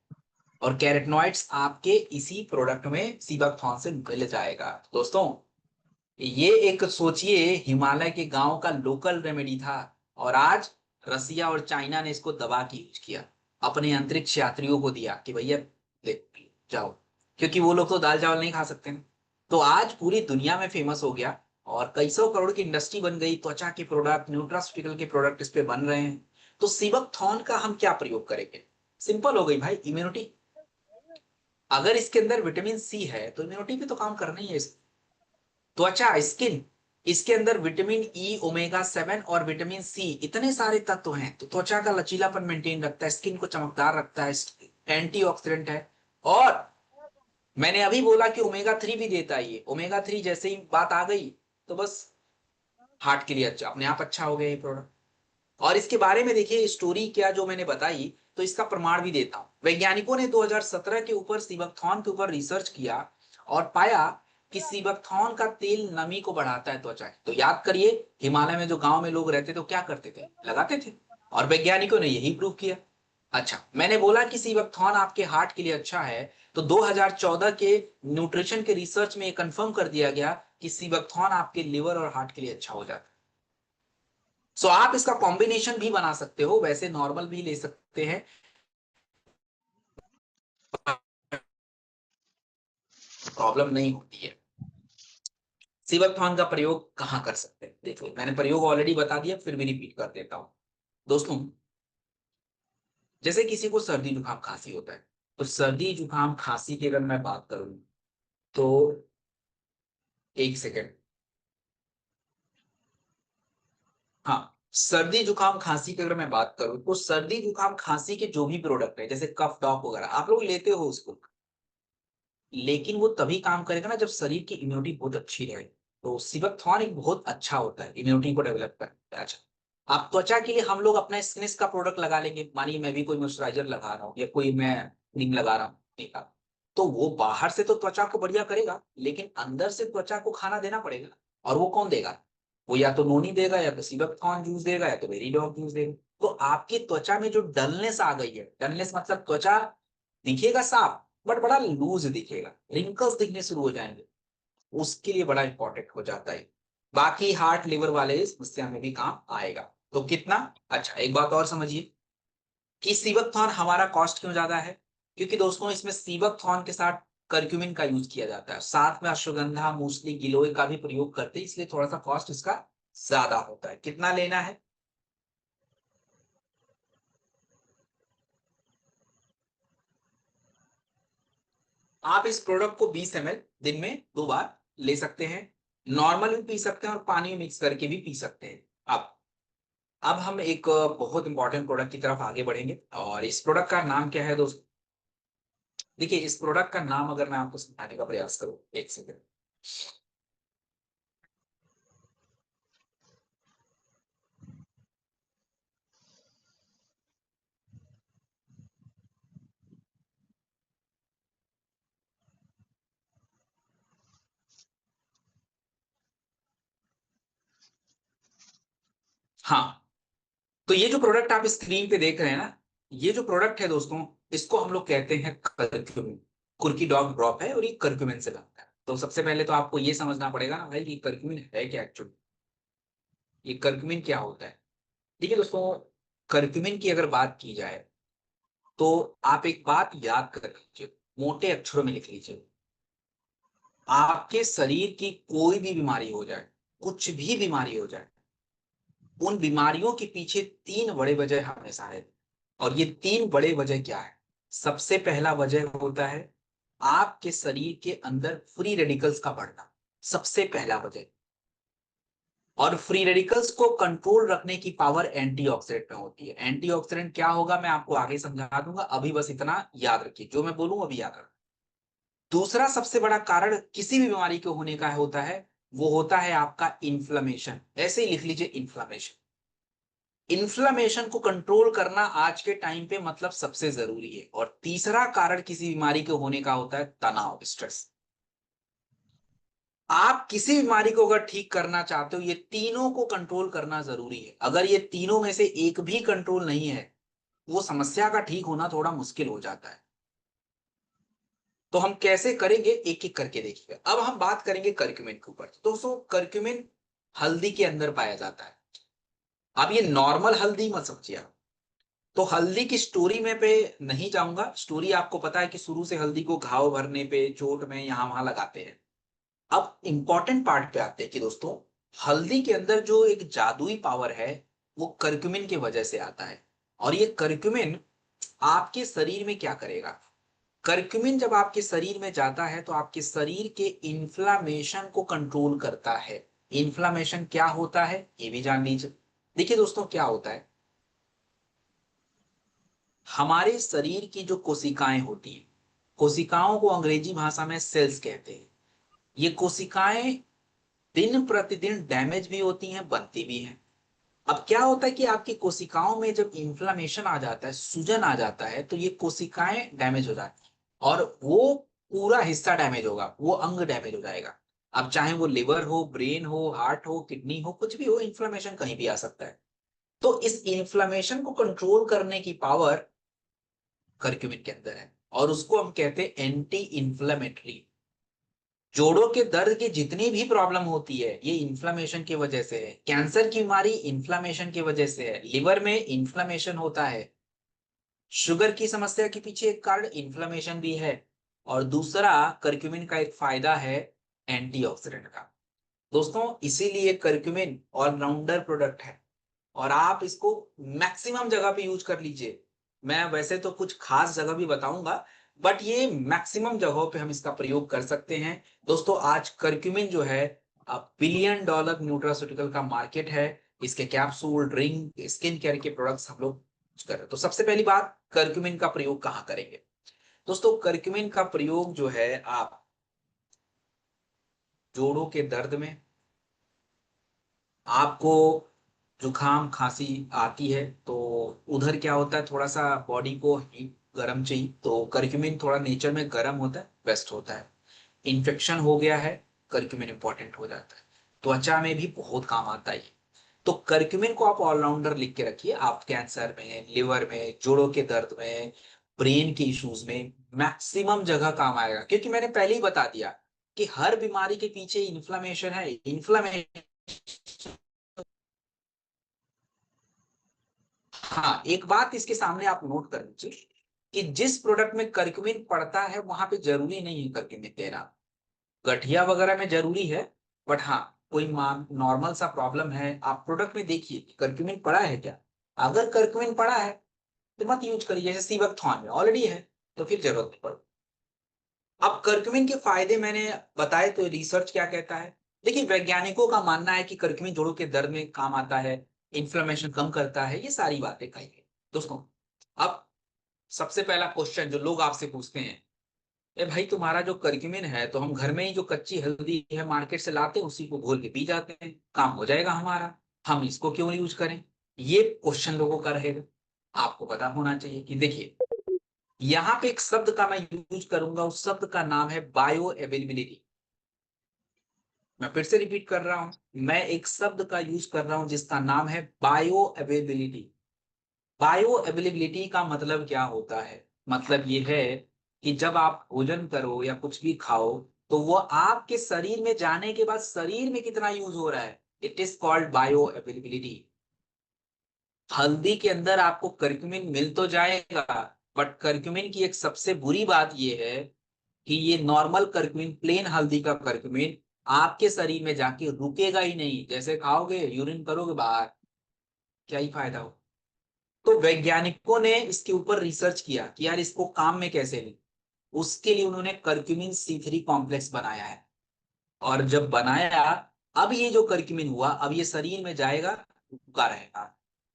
और कैरोटीनॉइड्स आपके इसी प्रोडक्ट में सीबकथॉर्न से मिल जाएगा। दोस्तों, ये एक सोचिए, हिमालय के गांव का लोकल रेमेडी था, और आज रसिया और चाइना ने इसको दबा के यूज किया, अपने अंतरिक्ष यात्रियों को दिया कि भैया ले जाओ, क्योंकि वो लोग तो दाल चावल नहीं खा सकते हैं। तो आज पूरी दुनिया में फेमस हो गया, और कई सौ करोड़ की इंडस्ट्री बन गई, त्वचा के प्रोडक्ट, न्यूट्रास्यूटिकल के प्रोडक्ट इस पे बन रहे हैं। तो सीबकथॉर्न का हम क्या प्रयोग करेंगे? सिंपल हो गई भाई, इम्यूनिटी। अगर इसके अंदर विटामिन सी है तो इम्यूनिटी पे तो काम करना ही है। त्वचा, स्किन, इसके अंदर विटामिन ई, ओमेगा 7 और विटामिन सी, इतने सारे तत्व हैं, तो त्वचा का लचीलापन मेंटेन रखता है, स्किन को चमकदार रखता है, एंटीऑक्सीडेंट है। और मैंने अभी बोला कि ओमेगा 3 भी देता है ये, ओमेगा 3 जैसे ही बात आ गई तो बस हार्ट के लिए अच्छा, अपने आप अच्छा हो गया ये प्रोडक्ट। और इसके बारे में देखिए स्टोरी क्या जो मैंने बताई, तो इसका प्रमाण भी देता हूं। वैज्ञानिकों ने 2017 के ऊपर सीबकथॉर्न के ऊपर रिसर्च किया और पाया कि सीबकथॉर्न का तेल नमी को बढ़ाता है त्वचा की। तो याद करिए, हिमालय में जो गांव में लोग रहते थे वो क्या करते थे, लगाते थे, और वैज्ञानिकों ने यही प्रूव किया। अच्छा, मैंने बोला कि सीबकथॉर्न आपके हार्ट के लिए अच्छा है, तो 2014 के न्यूट्रिशन के रिसर्च में कंफर्म कर दिया गया कि सीबकथॉर्न आपके लिवर और हार्ट के लिए अच्छा हो जाता है। सो आप इसका कॉम्बिनेशन भी बना सकते हो, वैसे नॉर्मल भी ले सकते हैं, प्रॉब्लम नहीं होती है। सीबकथॉर्न का प्रयोग कहां कर सकते हैं, देखो मैंने प्रयोग ऑलरेडी बता दिया, फिर भी रिपीट कर देता हूं। दोस्तों, जैसे किसी को सर्दी जुकाम खांसी होता है, तो सर्दी जुकाम खांसी की अगर मैं बात करूं तो, एक सेकेंड, हाँ, सर्दी जुकाम खांसी की अगर मैं बात करूं तो सर्दी जुकाम खांसी के जो भी प्रोडक्ट है, जैसे कफ डॉक वगैरह आप लोग लेते हो उसको, लेकिन वो तभी काम करेगा ना जब शरीर की इम्यूनिटी बहुत अच्छी रहे। तो सिबकथॉर्न एक बहुत अच्छा होता है, इम्यूनिटी को डेवलप करता है। अच्छा, आप त्वचा के लिए हम लोग अपना स्किन्स का प्रोडक्ट लगा लेंगे, मानिए मैं भी कोई मॉइस्चराइजर लगा रहा हूँ या कोई मैं क्रीम लगा रहा हूँ, ठीक है, तो वो बाहर से तो त्वचा को बढ़िया करेगा, लेकिन अंदर से त्वचा को खाना देना पड़ेगा। और वो कौन देगा? वो या तो नोनी देगा, या तो सिबकथॉर्न जूस देगा, या तो वेरीडॉग जूस देगा। तो आपकी त्वचा में जो डलनेस आ गई है, डलनेस मतलब त्वचा दिखेगा साफ बट बड़ा लूज दिखेगा, रिंकल्स दिखने शुरू हो जाएंगे, उसके लिए बड़ा इंपॉर्टेंट हो जाता है। बाकी हार्ट लिवर वाले इस समस्या में भी काम आएगा। तो कितना अच्छा, एक बात और समझिए कि सीबकथॉर्न हमारा कॉस्ट क्यों ज्यादा है, क्योंकि दोस्तों इसमें सीबकथॉर्न के साथ करक्यूमिन का यूज किया जाता है, साथ में अश्वगंधा मूसली गिलोय का भी प्रयोग करते हैं, इसलिए थोड़ा सा कॉस्ट इसका ज्यादा होता है। कितना लेना है? आप इस प्रोडक्ट को 20 ml दिन में 2 बार ले सकते हैं, नॉर्मल भी पी सकते हैं और पानी में मिक्स करके भी पी सकते हैं। अब हम एक बहुत इंपॉर्टेंट प्रोडक्ट की तरफ आगे बढ़ेंगे, और इस प्रोडक्ट का नाम क्या है दोस्तों? देखिए, इस प्रोडक्ट का नाम अगर मैं आपको समझाने का प्रयास करूं, एक सेकंड। हाँ, तो ये जो प्रोडक्ट आप स्क्रीन पे देख रहे हैं ना, ये जो प्रोडक्ट है दोस्तों, इसको हम लोग कहते हैं करक्यूमिन। कुर्की डॉग ड्रॉप है और ये करक्यूमिन से बनता है। तो सबसे पहले तो आपको ये समझना पड़ेगा ना भाई, ये करक्यूमिन है क्या एक्चुअली, ये करक्यूमिन क्या होता है। देखिए दोस्तों, करक्यूमिन की अगर बात की जाए तो आप एक बात याद कर लीजिए, मोटे अक्षरों में लिख लीजिए, आपके शरीर की कोई भी बीमारी हो जाए, कुछ भी बीमारी हो जाए, उन बीमारियों के पीछे 3 बड़े वजह हमेशा है। और ये 3 बड़े वजह क्या है? सबसे पहला वजह होता है आपके शरीर के अंदर फ्री रेडिकल्स का बढ़ना, सबसे पहला वजह। और फ्री रेडिकल्स को कंट्रोल रखने की पावर एंटीऑक्सीडेंट में होती है। एंटीऑक्सीडेंट क्या होगा मैं आपको आगे समझा दूंगा, अभी बस इतना याद रखिए, जो मैं बोलूं अभी याद रखिए। दूसरा सबसे बड़ा कारण किसी भी बीमारी के होने का होता है, वो होता है आपका इन्फ्लेमेशन। ऐसे ही लिख लीजिए, इन्फ्लेमेशन। इन्फ्लेमेशन को कंट्रोल करना आज के टाइम पे मतलब सबसे जरूरी है। और तीसरा कारण किसी बीमारी के होने का होता है तनाव, स्ट्रेस। आप किसी बीमारी को अगर ठीक करना चाहते हो, ये तीनों को कंट्रोल करना जरूरी है। अगर ये तीनों में से एक भी कंट्रोल नहीं है, वो समस्या का ठीक होना थोड़ा मुश्किल हो जाता है। तो हम कैसे करेंगे, एक एक करके देखिएगा। अब हम बात करेंगे करक्यूमिन के ऊपर। दोस्तों, करक्यूमिन हल्दी के अंदर पाया जाता है। अब ये नॉर्मल हल्दी मत समझिए आप। तो हल्दी की स्टोरी में पे नहीं जाऊंगा, स्टोरी आपको पता है कि शुरू से हल्दी को घाव भरने पे, चोट में, यहां वहां लगाते हैं। अब इंपॉर्टेंट पार्ट पे आते हैं कि दोस्तों, हल्दी के अंदर जो एक जादुई पावर है, वो करक्यूमिन की वजह से आता है। और ये करक्यूमिन आपके शरीर में क्या करेगा? करक्यूमिन जब आपके शरीर में जाता है तो आपके शरीर के इन्फ्लामेशन को कंट्रोल करता है। इन्फ्लामेशन क्या होता है ये भी जान लीजिए। देखिए दोस्तों, क्या होता है, हमारे शरीर की जो कोशिकाएं होती हैं, कोशिकाओं को अंग्रेजी भाषा में सेल्स कहते हैं। ये कोशिकाएं दिन प्रतिदिन डैमेज भी होती हैं, बनती भी हैं। अब क्या होता है कि आपकी कोशिकाओं में जब इन्फ्लामेशन आ जाता है, सूजन आ जाता है, तो ये कोशिकाएं डैमेज हो जाती हैं और वो पूरा हिस्सा डैमेज होगा, वो अंग डैमेज हो जाएगा। अब चाहे वो लिवर हो, ब्रेन हो, हार्ट हो, किडनी हो, कुछ भी हो, इन्फ्लामेशन कहीं भी आ सकता है। तो इस इन्फ्लामेशन को कंट्रोल करने की पावर कर्क्यूमिन के अंदर है और उसको हम कहते हैं एंटी इन्फ्लेमेटरी। जोड़ों के दर्द की जितनी भी प्रॉब्लम होती है ये इन्फ्लामेशन की वजह से है। कैंसर की बीमारी इन्फ्लामेशन की वजह से है, लिवर में इन्फ्लामेशन होता है, शुगर की समस्या के पीछे एक कारण इन्फ्लामेशन भी है। और दूसरा, करक्यूमिन का एक फायदा है एंटीऑक्सीडेंट का। दोस्तों इसीलिए करक्यूमिन ऑलराउंडर प्रोडक्ट है और आप इसको मैक्सिमम जगह पे यूज कर लीजिए। मैं वैसे तो कुछ खास जगह भी बताऊंगा, बट ये मैक्सिमम जगहों पे हम इसका प्रयोग कर सकते हैं। दोस्तों आज करक्यूमिन जो है बिलियन डॉलर न्यूट्रास्यूटिकल का मार्केट है। इसके कैप्सूल, ड्रिंक, स्किन केयर के प्रोडक्ट्स हम लोग यूज कर रहे हैं। तो सबसे पहली बात, करक्यूमिन का प्रयोग कहाँ करेंगे? दोस्तों करक्यूमिन का प्रयोग जो है आप जोड़ों के दर्द में, आपको जुकाम खांसी आती है तो उधर क्या होता है, थोड़ा सा बॉडी को हीट गर्म चाहिए, तो करक्यूमिन थोड़ा नेचर में गर्म होता है, बेस्ट होता है। इन्फेक्शन हो गया है, करक्यूमिन इंपॉर्टेंट हो जाता है। त्वचा में भी बहुत काम आता है। तो करक्यूमिन को आप ऑलराउंडर लिख के रखिए। आप कैंसर में, लिवर में, जोड़ों के दर्द में, ब्रेन के इश्यूज में मैक्सिमम जगह काम आएगा, क्योंकि मैंने पहले ही बता दिया कि हर बीमारी के पीछे इन्फ्लामेशन है। इन्फ्लामेशन, हाँ एक बात इसके सामने आप नोट कर लीजिए कि जिस प्रोडक्ट में करक्यूमिन पड़ता है वहां पे जरूरी नहीं है करक्यूमिन देना। गठिया वगैरह में जरूरी है, बट हाँ कोई मान नॉर्मल सा प्रॉब्लम है, आप प्रोडक्ट में देखिए कि करक्यूमिन पड़ा है क्या। अगर करक्यूमिन पड़ा है तो मत यूज करिए। जैसे सीबकथॉर्न में ऑलरेडी है तो फिर जरूरत नहीं पड़ती। अब करक्यूमिन के फायदे मैंने बताए, तो रिसर्च क्या कहता है? देखिए वैज्ञानिकों का मानना है कि करक्यूमिन जोड़ों के दर्द में काम आता है, इन्फ्लेमेशन कम करता है, ये सारी बातें कही है। दोस्तों अब सबसे पहला क्वेश्चन जो लोग आपसे पूछते हैं, ए भाई तुम्हारा जो करक्यूमिन है तो हम घर में ही जो कच्ची हल्दी है मार्केट से लाते हैं, उसी को घोल के पी जाते हैं, काम हो जाएगा हमारा, हम इसको क्यों यूज करें? ये क्वेश्चन लोगों का रहेगा। आपको पता होना चाहिए कि देखिए यहाँ पे एक शब्द का मैं यूज करूंगा, उस शब्द का नाम है बायो अवेलेबिलिटी। मैं फिर से रिपीट कर रहा हूं, मैं एक शब्द का यूज कर रहा हूं जिसका नाम है बायो अवेलेबिलिटी। बायो अवेलेबिलिटी का मतलब क्या होता है? मतलब ये है कि जब आप भोजन करो या कुछ भी खाओ तो वो आपके शरीर में जाने के बाद शरीर में कितना यूज हो रहा है, it is called bio availability. हल्दी के अंदर आपको करक्यूमिन मिल तो जाएगा, बट करक्यूमिन की एक सबसे बुरी बात ये है कि ये नॉर्मल करक्यूमिन, प्लेन हल्दी का करक्यूमिन आपके शरीर में जाके रुकेगा ही नहीं। जैसे खाओगे यूरिन करोगे बाहर, क्या ही फायदा हो। तो वैज्ञानिकों ने इसके ऊपर रिसर्च किया कि यार इसको काम में कैसे लें। उसके लिए उन्होंने करक्यूमिन C3 कॉम्प्लेक्स बनाया है। और जब बनाया, अब ये जो करक्यूमिन हुआ अब ये शरीर में जाएगा, रुका रहेगा।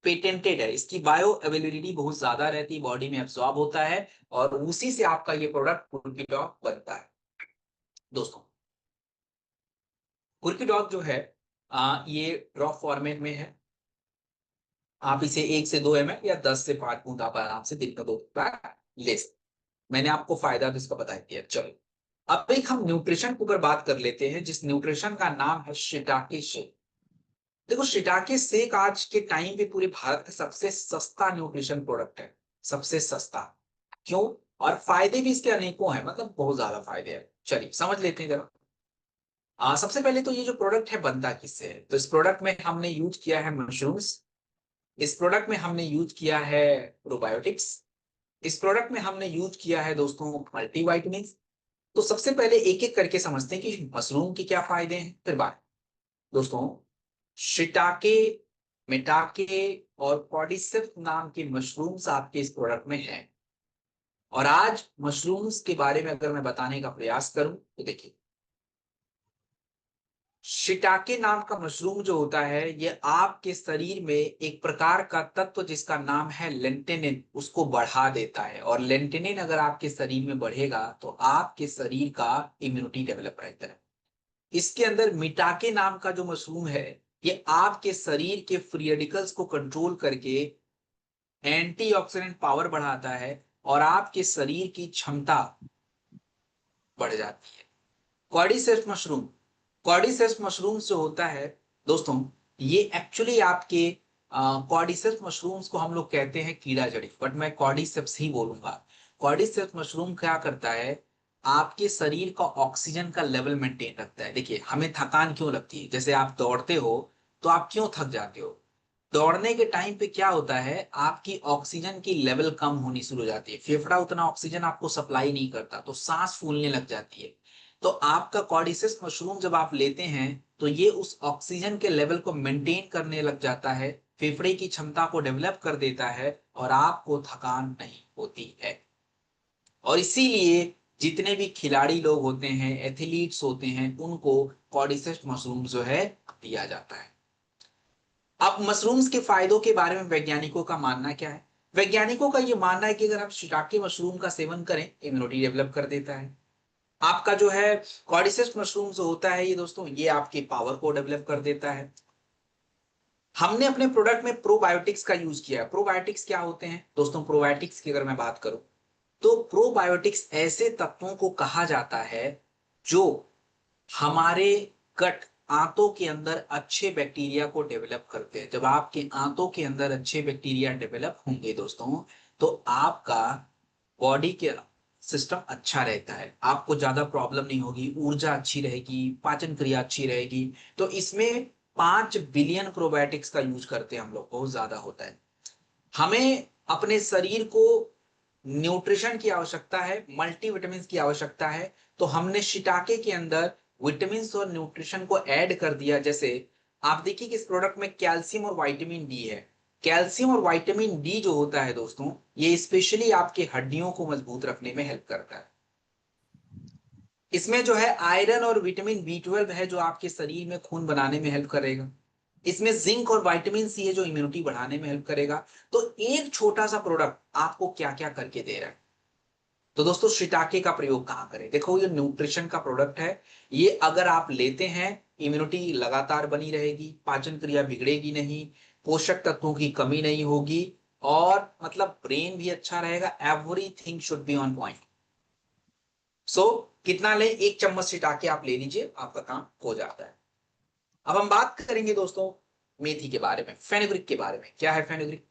पेटेंटेड है, इसकी बायो अवेलेबिलिटी बहुत ज्यादा रहती है, बॉडी में एब्सॉर्ब होता है और उसी से आपका ये प्रोडक्ट कुर्कीडॉग बनता है। दोस्तों कुर्कीडॉग जो है ये ड्रॉप फॉर्मेट में है। आप इसे 1 से 2 ml या 10 से 5 बूंद आप आराम से दिन में 2 बार ले सकते। मैंने आपको फायदा तो इसका बता दिया। चलो अब एक हम न्यूट्रिशन के ऊपर बात कर लेते हैं, जिस न्यूट्रिशन का नाम है शिटाके शेक। देखो शिटाके शेक आज के टाइम पे पूरे भारत का सबसे सस्ता न्यूट्रिशन प्रोडक्ट है, सबसे सस्ता। क्यों? और फायदे भी इसके अनेकों हैं, मतलब बहुत ज्यादा फायदे हैं। चलिए समझ लेते हैं जरा। सबसे पहले तो ये जो प्रोडक्ट है बनता किससे है, तो इस प्रोडक्ट में हमने यूज किया है मशरूम्स, इस प्रोडक्ट में हमने यूज किया है प्रोबायोटिक्स, इस प्रोडक्ट में हमने यूज किया है दोस्तों मल्टीविटामिन। तो सबसे पहले एक एक करके समझते हैं कि मशरूम के क्या फायदे हैं, फिर बात। दोस्तों शिटाके, मेटाके और पॉडिसेप्स नाम के मशरूम्स आपके इस प्रोडक्ट में हैं। और आज मशरूम्स के बारे में अगर मैं बताने का प्रयास करूं तो देखिए, शिटाके नाम का मशरूम जो होता है ये आपके शरीर में एक प्रकार का तत्व जिसका नाम है लेंटेनिन उसको बढ़ा देता है, और लेंटेनिन अगर आपके शरीर में बढ़ेगा तो आपके शरीर का इम्यूनिटी डेवलप रहता है। इसके अंदर मिटाके नाम का जो मशरूम है ये आपके शरीर के फ्री रेडिकल्स को कंट्रोल करके एंटीऑक्सीडेंट पावर बढ़ाता है और आपके शरीर की क्षमता बढ़ जाती है। कॉर्डिसेप्स मशरूम, कॉर्डिसेप्स मशरूम जो होता है दोस्तों, ये एक्चुअली आपके कॉर्डिसेप्स मशरूम्स को हम लोग कहते हैं कीड़ा जड़ी, बट मैं कॉर्डिसेप्स ही बोलूंगा। कॉर्डिसेप्स मशरूम क्या करता है, आपके शरीर का ऑक्सीजन का लेवल मेंटेन रखता है। देखिए हमें थकान क्यों लगती है, जैसे आप दौड़ते हो तो आप क्यों थक जाते हो, दौड़ने के टाइम पे क्या होता है आपकी ऑक्सीजन की लेवल कम होनी शुरू हो जाती है, फेफड़ा उतना ऑक्सीजन आपको सप्लाई नहीं करता तो सांस फूलने लग जाती है। तो आपका कॉर्डिसेप्स मशरूम जब आप लेते हैं तो ये उस ऑक्सीजन के लेवल को मेंटेन करने लग जाता है, फेफड़े की क्षमता को डेवलप कर देता है और आपको थकान नहीं होती है। और इसीलिए जितने भी खिलाड़ी लोग होते हैं, एथलीट्स होते हैं, उनको कॉर्डिसेप्स मशरूम जो है दिया जाता है। अब मशरूम्स के फायदों के बारे में वैज्ञानिकों का मानना क्या है। वैज्ञानिकों का यह मानना है कि अगर आप शिटाके मशरूम का सेवन करें इम्यूनिटी डेवलप कर देता है। आपका जो है कॉर्डिसेप्स मशरूम जो होता है ये दोस्तों, ये आपकी पावर को डेवलप कर देता है। हमने अपने प्रोडक्ट में प्रोबायोटिक्स का यूज किया है। प्रोबायोटिक्स क्या होते हैं दोस्तों, प्रोबायोटिक्स की अगर मैं बात करूं तो प्रोबायोटिक्स ऐसे तत्वों को कहा जाता है जो हमारे गट आंतों के अंदर अच्छे बैक्टीरिया को डेवलप करते हैं। जब आपके आंतों के अंदर अच्छे बैक्टीरिया डेवलप होंगे दोस्तों तो आपका बॉडी के सिस्टम अच्छा रहता है, आपको ज्यादा प्रॉब्लम नहीं होगी, ऊर्जा अच्छी रहेगी, पाचन क्रिया अच्छी रहेगी। तो इसमें 5 बिलियन प्रोबायोटिक्स का यूज करते हैं हम लोग, बहुत ज्यादा होता है। हमें अपने शरीर को न्यूट्रिशन की आवश्यकता है, मल्टीविटामिन की आवश्यकता है, तो हमने शिटाके के अंदर विटामिन और न्यूट्रिशन को ऐड कर दिया। जैसे आप देखिए कि इस प्रोडक्ट में कैल्शियम और विटामिन डी है। कैल्शियम और विटामिन डी जो होता है दोस्तों, ये स्पेशली आपके हड्डियों को मजबूत रखने में हेल्प करता है। इसमें जो है आयरन और विटामिन बी 12 है जो आपके शरीर में खून बनाने में हेल्प करेगा। इसमें जिंक और विटामिन सी है जो इम्यूनिटी बढ़ाने में हेल्प करेगा। तो एक छोटा सा प्रोडक्ट आपको क्या क्या करके दे रहा है। तो दोस्तों शिटाके का प्रयोग कहाँ करें, देखो ये न्यूट्रिशन का प्रोडक्ट है। ये अगर आप लेते हैं इम्यूनिटी लगातार बनी रहेगी, पाचन क्रिया बिगड़ेगी नहीं, पोषक तत्वों की कमी नहीं होगी, और मतलब ब्रेन भी अच्छा रहेगा, everything should be on point. So कितना लें, 1 चम्मच सिटाके आप ले लीजिए, आपका काम हो जाता है। अब हम बात करेंगे दोस्तों मेथी के बारे में, फेनुग्रीक के बारे में। क्या है फेनुग्रीक?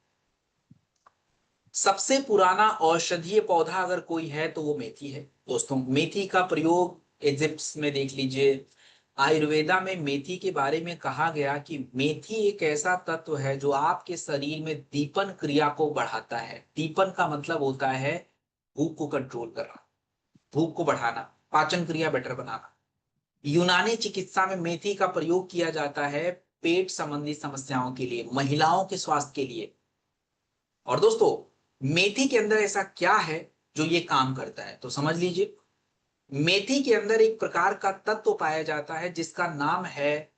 सबसे पुराना औषधीय पौधा अगर कोई है तो वो मेथी है दोस्तों। मेथी का प्रयोग इजिप्ट में देख लीजिए, आयुर्वेदा में मेथी के बारे में कहा गया कि मेथी एक ऐसा तत्व है जो आपके शरीर में दीपन क्रिया को बढ़ाता है। दीपन का मतलब होता है भूख को कंट्रोल करना, भूख को बढ़ाना, पाचन क्रिया बेटर बनाना। यूनानी चिकित्सा में मेथी का प्रयोग किया जाता है पेट संबंधी समस्याओं के लिए, महिलाओं के स्वास्थ्य के लिए। और दोस्तों मेथी के अंदर ऐसा क्या है जो ये काम करता है, तो समझ लीजिए। मेथी के अंदर एक प्रकार का तत्व पाया जाता है जिसका नाम है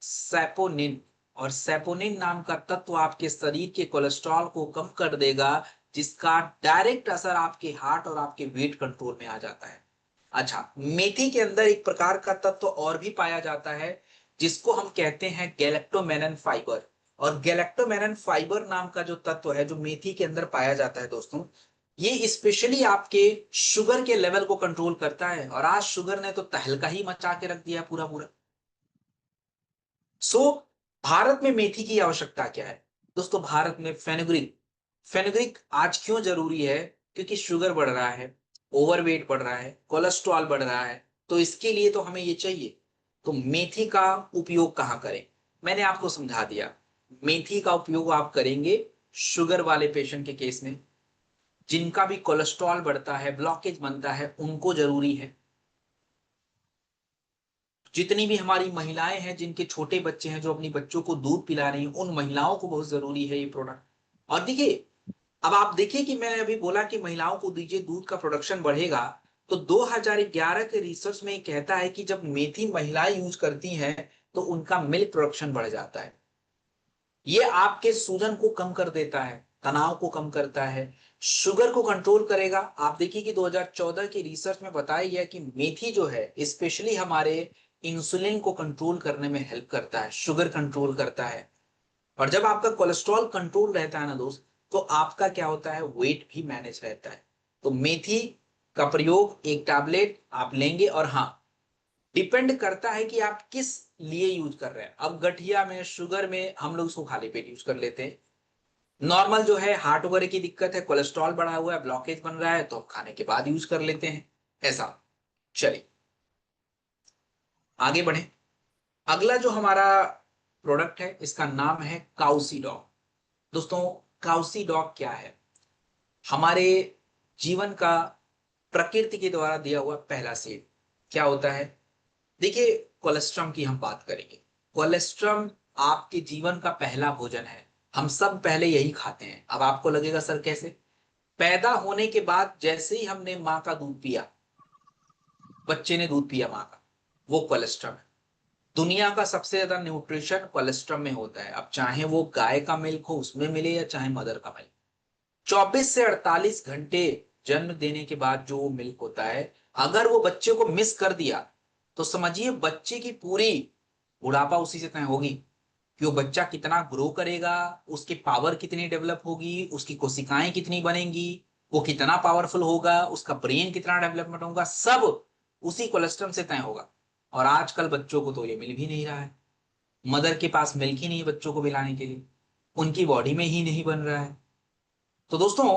सैपोनिन। और सैपोनिन नाम का तत्व आपके शरीर के कोलेस्ट्रॉल को कम कर देगा, जिसका डायरेक्ट असर आपके हार्ट और आपके वेट कंट्रोल में आ जाता है। अच्छा, मेथी के अंदर एक प्रकार का तत्व और भी पाया जाता है जिसको हम कहते हैं गैलेक्टोमेनन फाइबर। और गैलेक्टोमेनन फाइबर नाम का जो तत्व है जो मेथी के अंदर पाया जाता है दोस्तों, ये स्पेशली आपके शुगर के लेवल को कंट्रोल करता है। और आज शुगर ने तो तहलका ही मचा के रख दिया पूरा पूरा। सो भारत में मेथी की आवश्यकता क्या है दोस्तों, भारत में फेनुग्रीक। फेनुग्रीक आज क्यों जरूरी है, क्योंकि शुगर बढ़ रहा है, ओवरवेट बढ़ रहा है, कोलेस्ट्रॉल बढ़ रहा है, तो इसके लिए तो हमें ये चाहिए। तो मेथी का उपयोग कहाँ करें, मैंने आपको समझा दिया। मेथी का उपयोग आप करेंगे शुगर वाले पेशेंट के केस में, जिनका भी कोलेस्ट्रॉल बढ़ता है, ब्लॉकेज बनता है, उनको जरूरी है। जितनी भी हमारी महिलाएं हैं जिनके छोटे बच्चे हैं, जो अपनी बच्चों को दूध पिला रही हैं, उन महिलाओं को बहुत जरूरी है ये प्रोडक्ट। और देखिए, अब आप देखिए कि मैंने अभी बोला कि महिलाओं को दीजिए, दूध का प्रोडक्शन बढ़ेगा, तो 2011 के रिसर्च में कहता है कि जब मेथी महिलाएं यूज करती हैं तो उनका मिल्क प्रोडक्शन बढ़ जाता है। ये आपके सूजन को कम कर देता है, तनाव को कम करता है, शुगर को कंट्रोल करेगा। आप देखिए कि 2014 की रिसर्च में बताया गया कि मेथी जो है स्पेशली हमारे इंसुलिन को कंट्रोल करने में हेल्प करता है, शुगर कंट्रोल करता है। और जब आपका कोलेस्ट्रॉल कंट्रोल रहता है ना दोस्त, तो आपका क्या होता है, वेट भी मैनेज रहता है। तो मेथी का प्रयोग एक टैबलेट आप लेंगे, और हाँ, डिपेंड करता है कि आप किस लिए यूज कर रहे हैं। अब गठिया में, शुगर में हम लोग उसको खाली पेट यूज कर लेते हैं। नॉर्मल जो है, हार्ट वगैरह की दिक्कत है, कोलेस्ट्रॉल बढ़ा हुआ है, ब्लॉकेज बन रहा है, तो खाने के बाद यूज कर लेते हैं, ऐसा। चलिए आगे बढ़े। अगला जो हमारा प्रोडक्ट है, इसका नाम है काउसीडॉग। दोस्तों, काउसीडॉग क्या है? हमारे जीवन का प्रकृति के द्वारा दिया हुआ पहला सेड। क्या होता है? देखिए, कोलेस्ट्रम की हम बात करेंगे। कोलेस्ट्रम आपके जीवन का पहला भोजन है। हम सब पहले यही खाते हैं। अब आपको लगेगा सर कैसे? पैदा होने के बाद जैसे ही हमने माँ का दूध पिया, बच्चे ने दूध पिया माँ का, वो कोलेस्ट्रम है। दुनिया का सबसे ज्यादा न्यूट्रिशन कोलेस्ट्रम में होता है। अब चाहे वो गाय का मिल्क हो, उसमें मिले, या चाहे मदर का मिल्क। 24 से 48 घंटे जन्म देने के बाद जो मिल्क होता है, अगर वो बच्चे को मिस कर दिया, तो समझिए बच्चे की पूरी बुढ़ापा उसी से तय होगी। कि वो बच्चा कितना ग्रो करेगा, उसकी पावर कितनी डेवलप होगी, उसकी कोशिकाएं कितनी बनेंगी, वो कितना पावरफुल होगा, उसका ब्रेन कितना डेवलपमेंट होगा, सब उसी कोलेस्ट्रम से तय होगा। और आजकल बच्चों को तो ये मिल भी नहीं रहा है। मदर के पास मिल्क ही नहीं है बच्चों को पिलाने के लिए, उनकी बॉडी में ही नहीं बन रहा है। तो दोस्तों,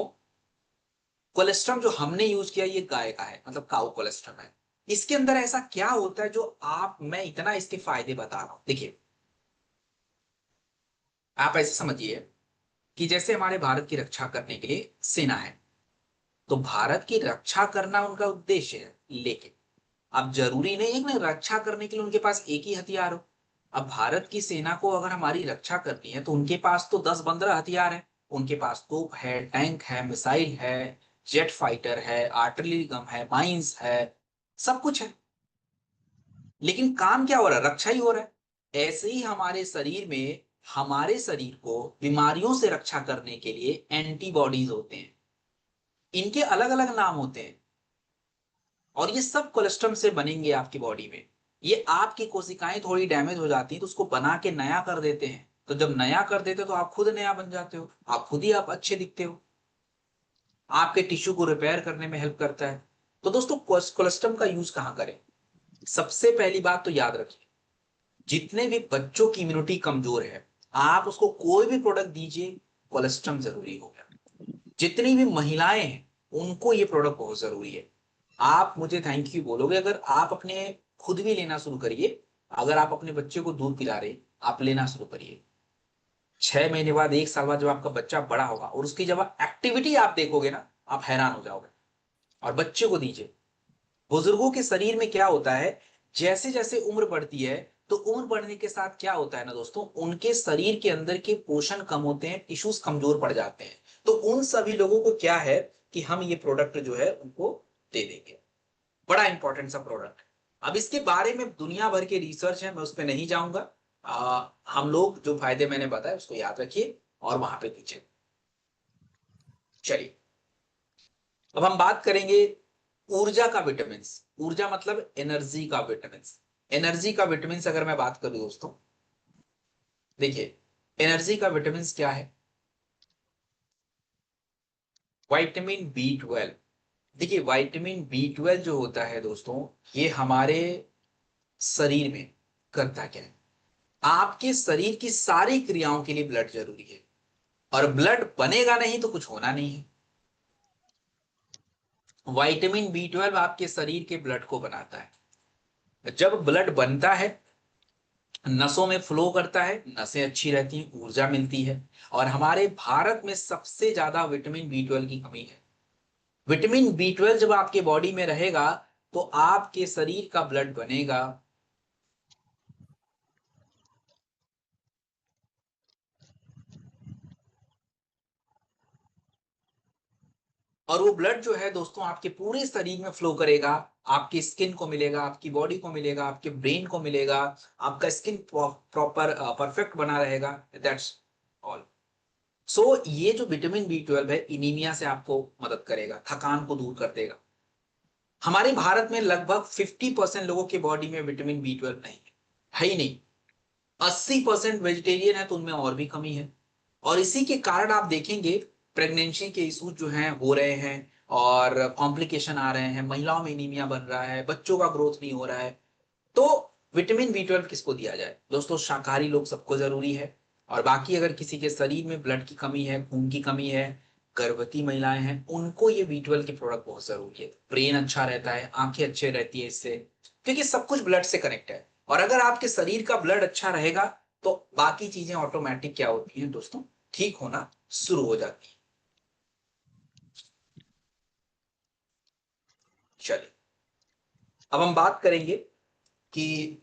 कोलेस्ट्रम जो हमने यूज किया, ये गाय का है, मतलब काउ कोलेस्ट्रम है। इसके अंदर ऐसा क्या होता है जो आप, मैं इतना इसके फायदे बता रहा हूं। देखिए, आप ऐसे समझिए कि जैसे हमारे भारत की रक्षा करने के लिए सेना है, तो भारत की रक्षा करना उनका उद्देश्य है। लेकिन अब जरूरी नहीं है कि रक्षा करने के लिए उनके पास एक ही हथियार हो। अब भारत की सेना को अगर हमारी रक्षा करनी है, तो उनके पास तो 10-15 हथियार है। उनके पास तोप है, टैंक है, मिसाइल है, जेट फाइटर है, आर्टिलरी गन है, माइंस है, सब कुछ है। लेकिन काम क्या हो रहा है? रक्षा ही हो रहा है। ऐसे ही हमारे शरीर में, हमारे शरीर को बीमारियों से रक्षा करने के लिए एंटीबॉडीज होते हैं। इनके अलग अलग नाम होते हैं, और ये सब कोलेस्ट्रम से बनेंगे आपकी बॉडी में। ये आपकी कोशिकाएं थोड़ी डैमेज हो जाती हैं, तो उसको बना के नया कर देते हैं। तो जब नया कर देते हो, तो आप खुद नया बन जाते हो, आप खुद ही आप अच्छे दिखते हो। आपके टिश्यू को रिपेयर करने में हेल्प करता है। तो दोस्तों, कोलेस्ट्रम का यूज कहाँ करें? सबसे पहली बात तो याद रखिए, जितने भी बच्चों की इम्यूनिटी कमजोर है, आप उसको कोई भी प्रोडक्ट दीजिए, कोलेस्ट्रम जरूरी हो गया। जितनी भी महिलाएं हैं, उनको ये प्रोडक्ट बहुत जरूरी है। आप मुझे थैंक यू बोलोगे अगर आप अपने खुद भी लेना शुरू करिए। अगर आप अपने बच्चे को दूध पिला रहे, आप लेना शुरू करिए। 6 महीने बाद, 1 साल बाद, जब आपका बच्चा बड़ा होगा और उसकी जब एक्टिविटी आप देखोगे ना, आप हैरान हो जाओगे। और बच्चे को दीजिए। बुजुर्गों के शरीर में क्या होता है, जैसे जैसे उम्र बढ़ती है, तो उम्र बढ़ने के साथ क्या होता है ना दोस्तों, उनके शरीर के अंदर के पोषण कम होते हैं, टिश्यूज कमजोर पड़ जाते हैं। तो उन सभी लोगों को क्या है कि हम ये प्रोडक्ट जो है उनको दे देंगे। बड़ा इंपॉर्टेंट सा प्रोडक्ट। अब इसके बारे में दुनिया भर के रिसर्च है, मैं उस पर नहीं जाऊंगा। हम लोग जो फायदे मैंने बताया उसको याद रखिए और वहां पे दीजिए। चलिए, अब हम बात करेंगे ऊर्जा का विटामिन। ऊर्जा मतलब एनर्जी का विटामिन। एनर्जी का विटामिन अगर मैं बात करूं दोस्तों, देखिए, एनर्जी का विटामिन क्या है? Vitamin B12। देखिए, विटामिन B12 जो होता है दोस्तों, ये हमारे शरीर में करता क्या है? आपके शरीर की सारी क्रियाओं के लिए ब्लड जरूरी है, और ब्लड बनेगा नहीं तो कुछ होना नहीं है। विटामिन B12 आपके शरीर के ब्लड को बनाता है। जब ब्लड बनता है, नसों में फ्लो करता है, नसें अच्छी रहती हैं, ऊर्जा मिलती है। और हमारे भारत में सबसे ज्यादा विटामिन B12 की कमी है। विटामिन B12 जब आपके बॉडी में रहेगा, तो आपके शरीर का ब्लड बनेगा। और वो ब्लड जो है दोस्तों आपके पूरे शरीर में फ्लो करेगा, आपकी स्किन को मिलेगा, आपकी बॉडी को मिलेगा, आपके ब्रेन को मिलेगा, आपका स्किन प्रॉपर परफेक्ट बना रहेगा। That's all. सो ये जो विटामिन बी 12 है इनीमिया से आपको मदद करेगा, थकान को दूर कर देगा। हमारे भारत में लगभग 50% लोगों की बॉडी में विटामिन बी 12 नहीं है ही नहीं। 80% वेजिटेरियन है तो उनमें और भी कमी है। और इसी के कारण आप देखेंगे प्रेगनेंसी के इश्यूज जो हैं हो रहे हैं और कॉम्प्लिकेशन आ रहे हैं, महिलाओं में एनीमिया बन रहा है, बच्चों का ग्रोथ नहीं हो रहा है। तो विटामिन बी 12 किसको दिया जाए दोस्तों? शाकाहारी लोग सबको जरूरी है। और बाकी अगर किसी के शरीर में ब्लड की कमी है, खून की कमी है, गर्भवती महिलाएं हैं, उनको ये बी 12 के प्रोडक्ट बहुत जरूरी है। ब्रेन अच्छा रहता है, आंखें अच्छे रहती है इससे, क्योंकि सब कुछ ब्लड से कनेक्ट है। और अगर आपके शरीर का ब्लड अच्छा रहेगा तो बाकी चीजें ऑटोमेटिक क्या होती हैं दोस्तों? ठीक होना शुरू हो जाती है। चलिए अब हम बात करेंगे कि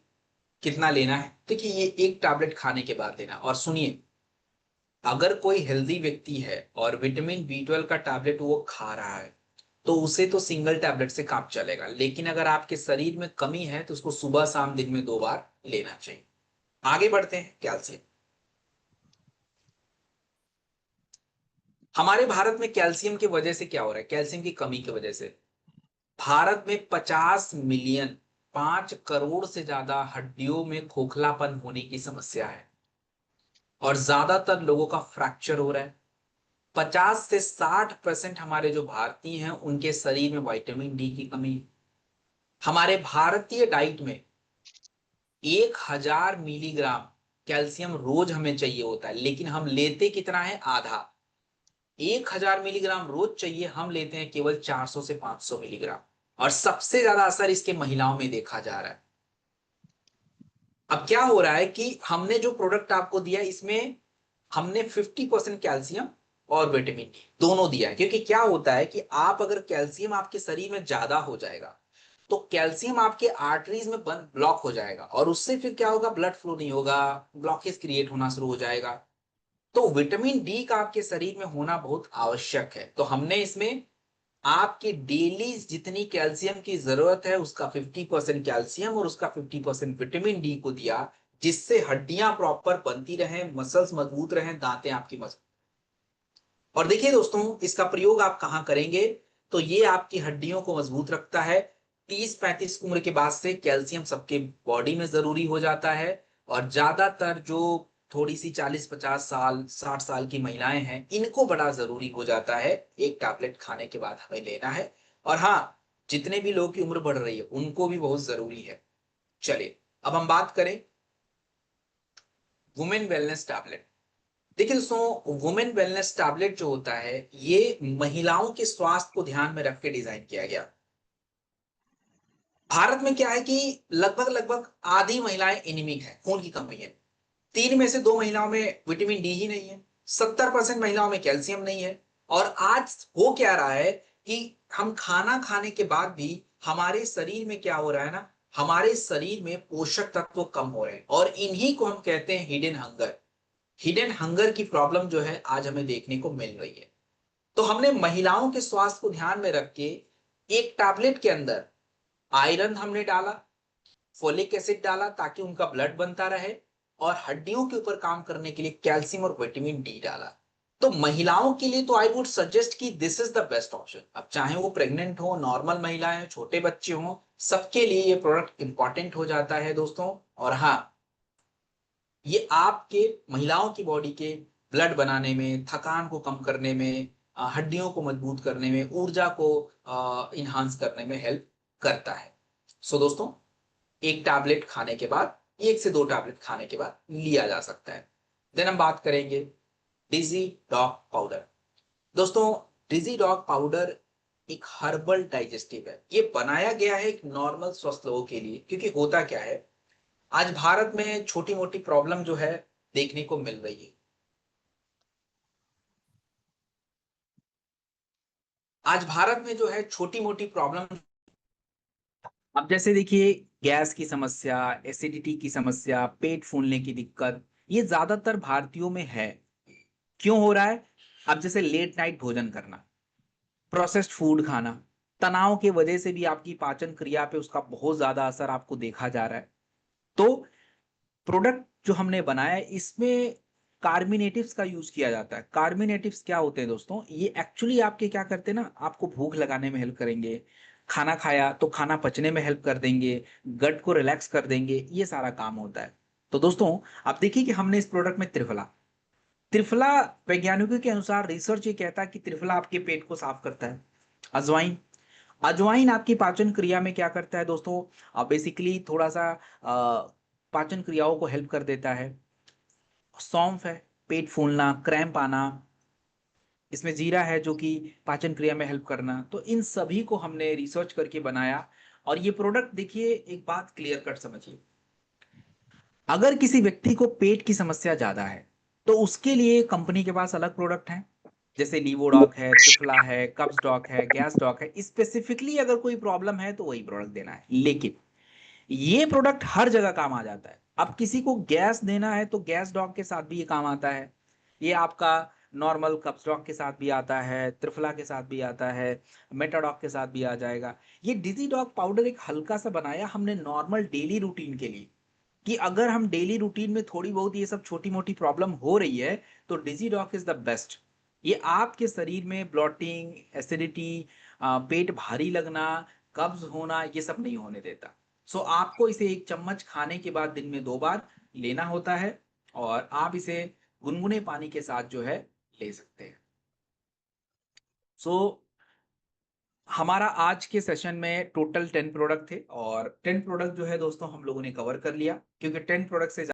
कितना लेना है। देखिए ये एक टैबलेट खाने के बाद लेना। और सुनिए, अगर कोई हेल्दी व्यक्ति है और विटामिन बी 12 का टैबलेट वो खा रहा है तो उसे तो सिंगल टैबलेट से काम चलेगा, लेकिन अगर आपके शरीर में कमी है तो उसको सुबह शाम दिन में 2 बार लेना चाहिए। आगे बढ़ते हैं। कैल्शियम। हमारे भारत में कैल्शियम की वजह से क्या हो रहा है? कैल्शियम की कमी की वजह से भारत में 50 मिलियन, 5 करोड़ से ज्यादा हड्डियों में खोखलापन होने की समस्या है। और ज्यादातर लोगों का फ्रैक्चर हो रहा है। 50 से 60% हमारे जो भारतीय हैं उनके शरीर में विटामिन डी की कमी है। हमारे भारतीय डाइट में 1000 मिलीग्राम कैल्शियम रोज हमें चाहिए होता है, लेकिन हम लेते कितना है? आधा। 1000 मिलीग्राम रोज चाहिए, हम लेते हैं केवल 400 से 500 मिलीग्राम। और सबसे ज्यादा असर इसके महिलाओं में देखा जा रहा है। अब क्या हो रहा है कि हमने जो प्रोडक्ट आपको दिया इसमें हमने 50% कैल्शियम और विटामिन डी दोनों दिया है। क्योंकि क्या होता है कि आप अगर कैल्शियम आपके शरीर में ज्यादा हो जाएगा तो कैल्शियम आपके आर्टरीज में बंद ब्लॉक हो जाएगा, और उससे फिर क्या होगा? ब्लड फ्लो नहीं होगा, ब्लॉकेज क्रिएट होना शुरू हो जाएगा। तो विटामिन डी का आपके शरीर में होना बहुत आवश्यक है। तो हमने इसमें आपकी डेली जितनी कैल्शियम की जरूरत है उसका 50% कैल्शियम और उसका 50% विटामिन डी को दिया, जिससे हड्डियां प्रॉपर बनती रहें, मसल्स मजबूत रहें, दांतें आपकी मजबूत। और देखिए दोस्तों, इसका प्रयोग आप कहाँ करेंगे? तो ये आपकी हड्डियों को मजबूत रखता है। 30-35 उम्र के बाद से कैल्शियम सबके बॉडी में जरूरी हो जाता है। और ज्यादातर जो थोड़ी सी 40-50 साल 60 साल की महिलाएं हैं इनको बड़ा जरूरी हो जाता है। एक टैबलेट खाने के बाद हमें लेना है। और हाँ, जितने भी लोगों की उम्र बढ़ रही है उनको भी बहुत जरूरी है। चलिए अब हम बात करें वुमेन वेलनेस टैबलेट। देखिए दोस्तों, वुमेन वेलनेस टैबलेट जो होता है ये महिलाओं के स्वास्थ्य को ध्यान में रख के डिजाइन किया गया। भारत में क्या है कि लगभग लगभग आधी महिलाएं एनीमिक है, खून की कमी है। 3 में से 2 महिलाओं में विटामिन डी ही नहीं है। 70% महिलाओं में कैल्शियम नहीं है। और आज हो क्या रहा है कि हम खाना खाने के बाद भी हमारे शरीर में क्या हो रहा है ना, हमारे शरीर में पोषक तत्व कम हो रहे हैं, और इन्हीं को हम कहते हैं हिडन हंगर। हिडन हंगर की प्रॉब्लम जो है आज हमें देखने को मिल रही है। तो हमने महिलाओं के स्वास्थ्य को ध्यान में रख के एक टैबलेट के अंदर आयरन हमने डाला, फोलिक एसिड डाला ताकि उनका ब्लड बनता रहे, और हड्डियों के ऊपर काम करने के लिए कैल्शियम और विटामिन डी डाला। तो महिलाओं के लिए तो आई वुड सजेस्ट कि this is the best option. अब चाहे वो प्रेग्नेंट हो, नॉर्मल महिलाएं, छोटे बच्चे हों, सबके लिए ये प्रोडक्ट इंपॉर्टेंट हो जाता है दोस्तों। और हाँ, ये आपके महिलाओं की बॉडी के ब्लड बनाने में, थकान को कम करने में, हड्डियों को मजबूत करने में, ऊर्जा को इन्हांस करने में हेल्प करता है। सो दोस्तों, एक टैबलेट खाने के बाद, 1 से 2 टैबलेट खाने के बाद लिया जा सकता है। देन हम बात करेंगे डिजी डॉग पाउडर। दोस्तों, डिजी डॉग पाउडर एक हर्बल डाइजेस्टिव है। ये बनाया गया है एक नॉर्मल स्वस्थ लोगों के लिए। क्योंकि होता क्या है, आज भारत में छोटी मोटी प्रॉब्लम जो है देखने को मिल रही है। आज भारत में जो है छोटी मोटी प्रॉब्लम, अब जैसे देखिए गैस की समस्या, एसिडिटी की समस्या, पेट फूलने की दिक्कत, ये ज्यादातर भारतीयों में है। क्यों हो रहा है? अब जैसे लेट नाइट भोजन करना, प्रोसेस्ड फूड खाना, तनाव के वजह से भी आपकी पाचन क्रिया पे उसका बहुत ज्यादा असर आपको देखा जा रहा है। तो प्रोडक्ट जो हमने बनाया है इसमें कार्मिनेटिव्स का यूज किया जाता है। कार्मिनेटिव्स क्या होते हैं दोस्तों, ये एक्चुअली आपके क्या करते हैं ना, आपको भूख लगाने में हेल्प करेंगे, खाना खाया तो खाना पचने में हेल्प कर देंगे, गट को रिलैक्स कर देंगे, ये सारा काम होता है। तो दोस्तों आप देखिए कि हमने इस प्रोडक्ट में त्रिफला, त्रिफला वैज्ञानिकों के अनुसार रिसर्च ये कहता है कि त्रिफला आपके पेट को साफ करता है। अजवाइन, अजवाइन आपकी पाचन क्रिया में क्या करता है दोस्तों, बेसिकली थोड़ा सा पाचन क्रियाओं को हेल्प कर देता है। सौंफ है, पेट फूलना, क्रैम्प आना, इसमें जीरा है जो कि पाचन क्रिया में हेल्प करना। तो इन सभी को हमने रिसर्च करके बनाया। और ये प्रोडक्ट देखिए, एक बात क्लियर कट समझिए, अगर किसी व्यक्ति को पेट की समस्या ज्यादा है तो उसके लिए कंपनी के पास अलग प्रोडक्ट हैं, जैसे लीवोडॉक है, त्रिफला है, कब्ज डॉक है, गैस डॉक है। स्पेसिफिकली अगर कोई प्रॉब्लम है तो वही प्रोडक्ट देना है, लेकिन ये प्रोडक्ट हर जगह काम आ जाता है। अब किसी को गैस देना है तो गैस डॉग के साथ भी ये काम आता है, ये आपका नॉर्मल कप्स डॉग के साथ भी आता है, त्रिफला के साथ भी आता है, मेटाडॉग के साथ भी आ जाएगा। ये डिजी डॉग पाउडर एक हल्का सा बनाया हमने नॉर्मल डेली रूटीन के लिए, कि अगर हम डेली रूटीन में थोड़ी बहुत ये सब छोटी मोटी प्रॉब्लम हो रही है तो डिजी डॉग इज द बेस्ट। ये आपके शरीर में ब्लॉटिंग, एसिडिटी, पेट भारी लगना, कब्ज होना, ये सब नहीं होने देता। सो आपको इसे एक चम्मच खाने के बाद दिन में 2 बार लेना होता है, और आप इसे गुनगुने पानी के साथ जो है ले सकते हैं। सो हमारा आज के सेशन में टोटल 10 प्रोडक्ट थे, और 10 प्रोडक्ट जो है दोस्तों हम लोगों ने कवर कर लिया, क्योंकि 10 प्रोडक्ट से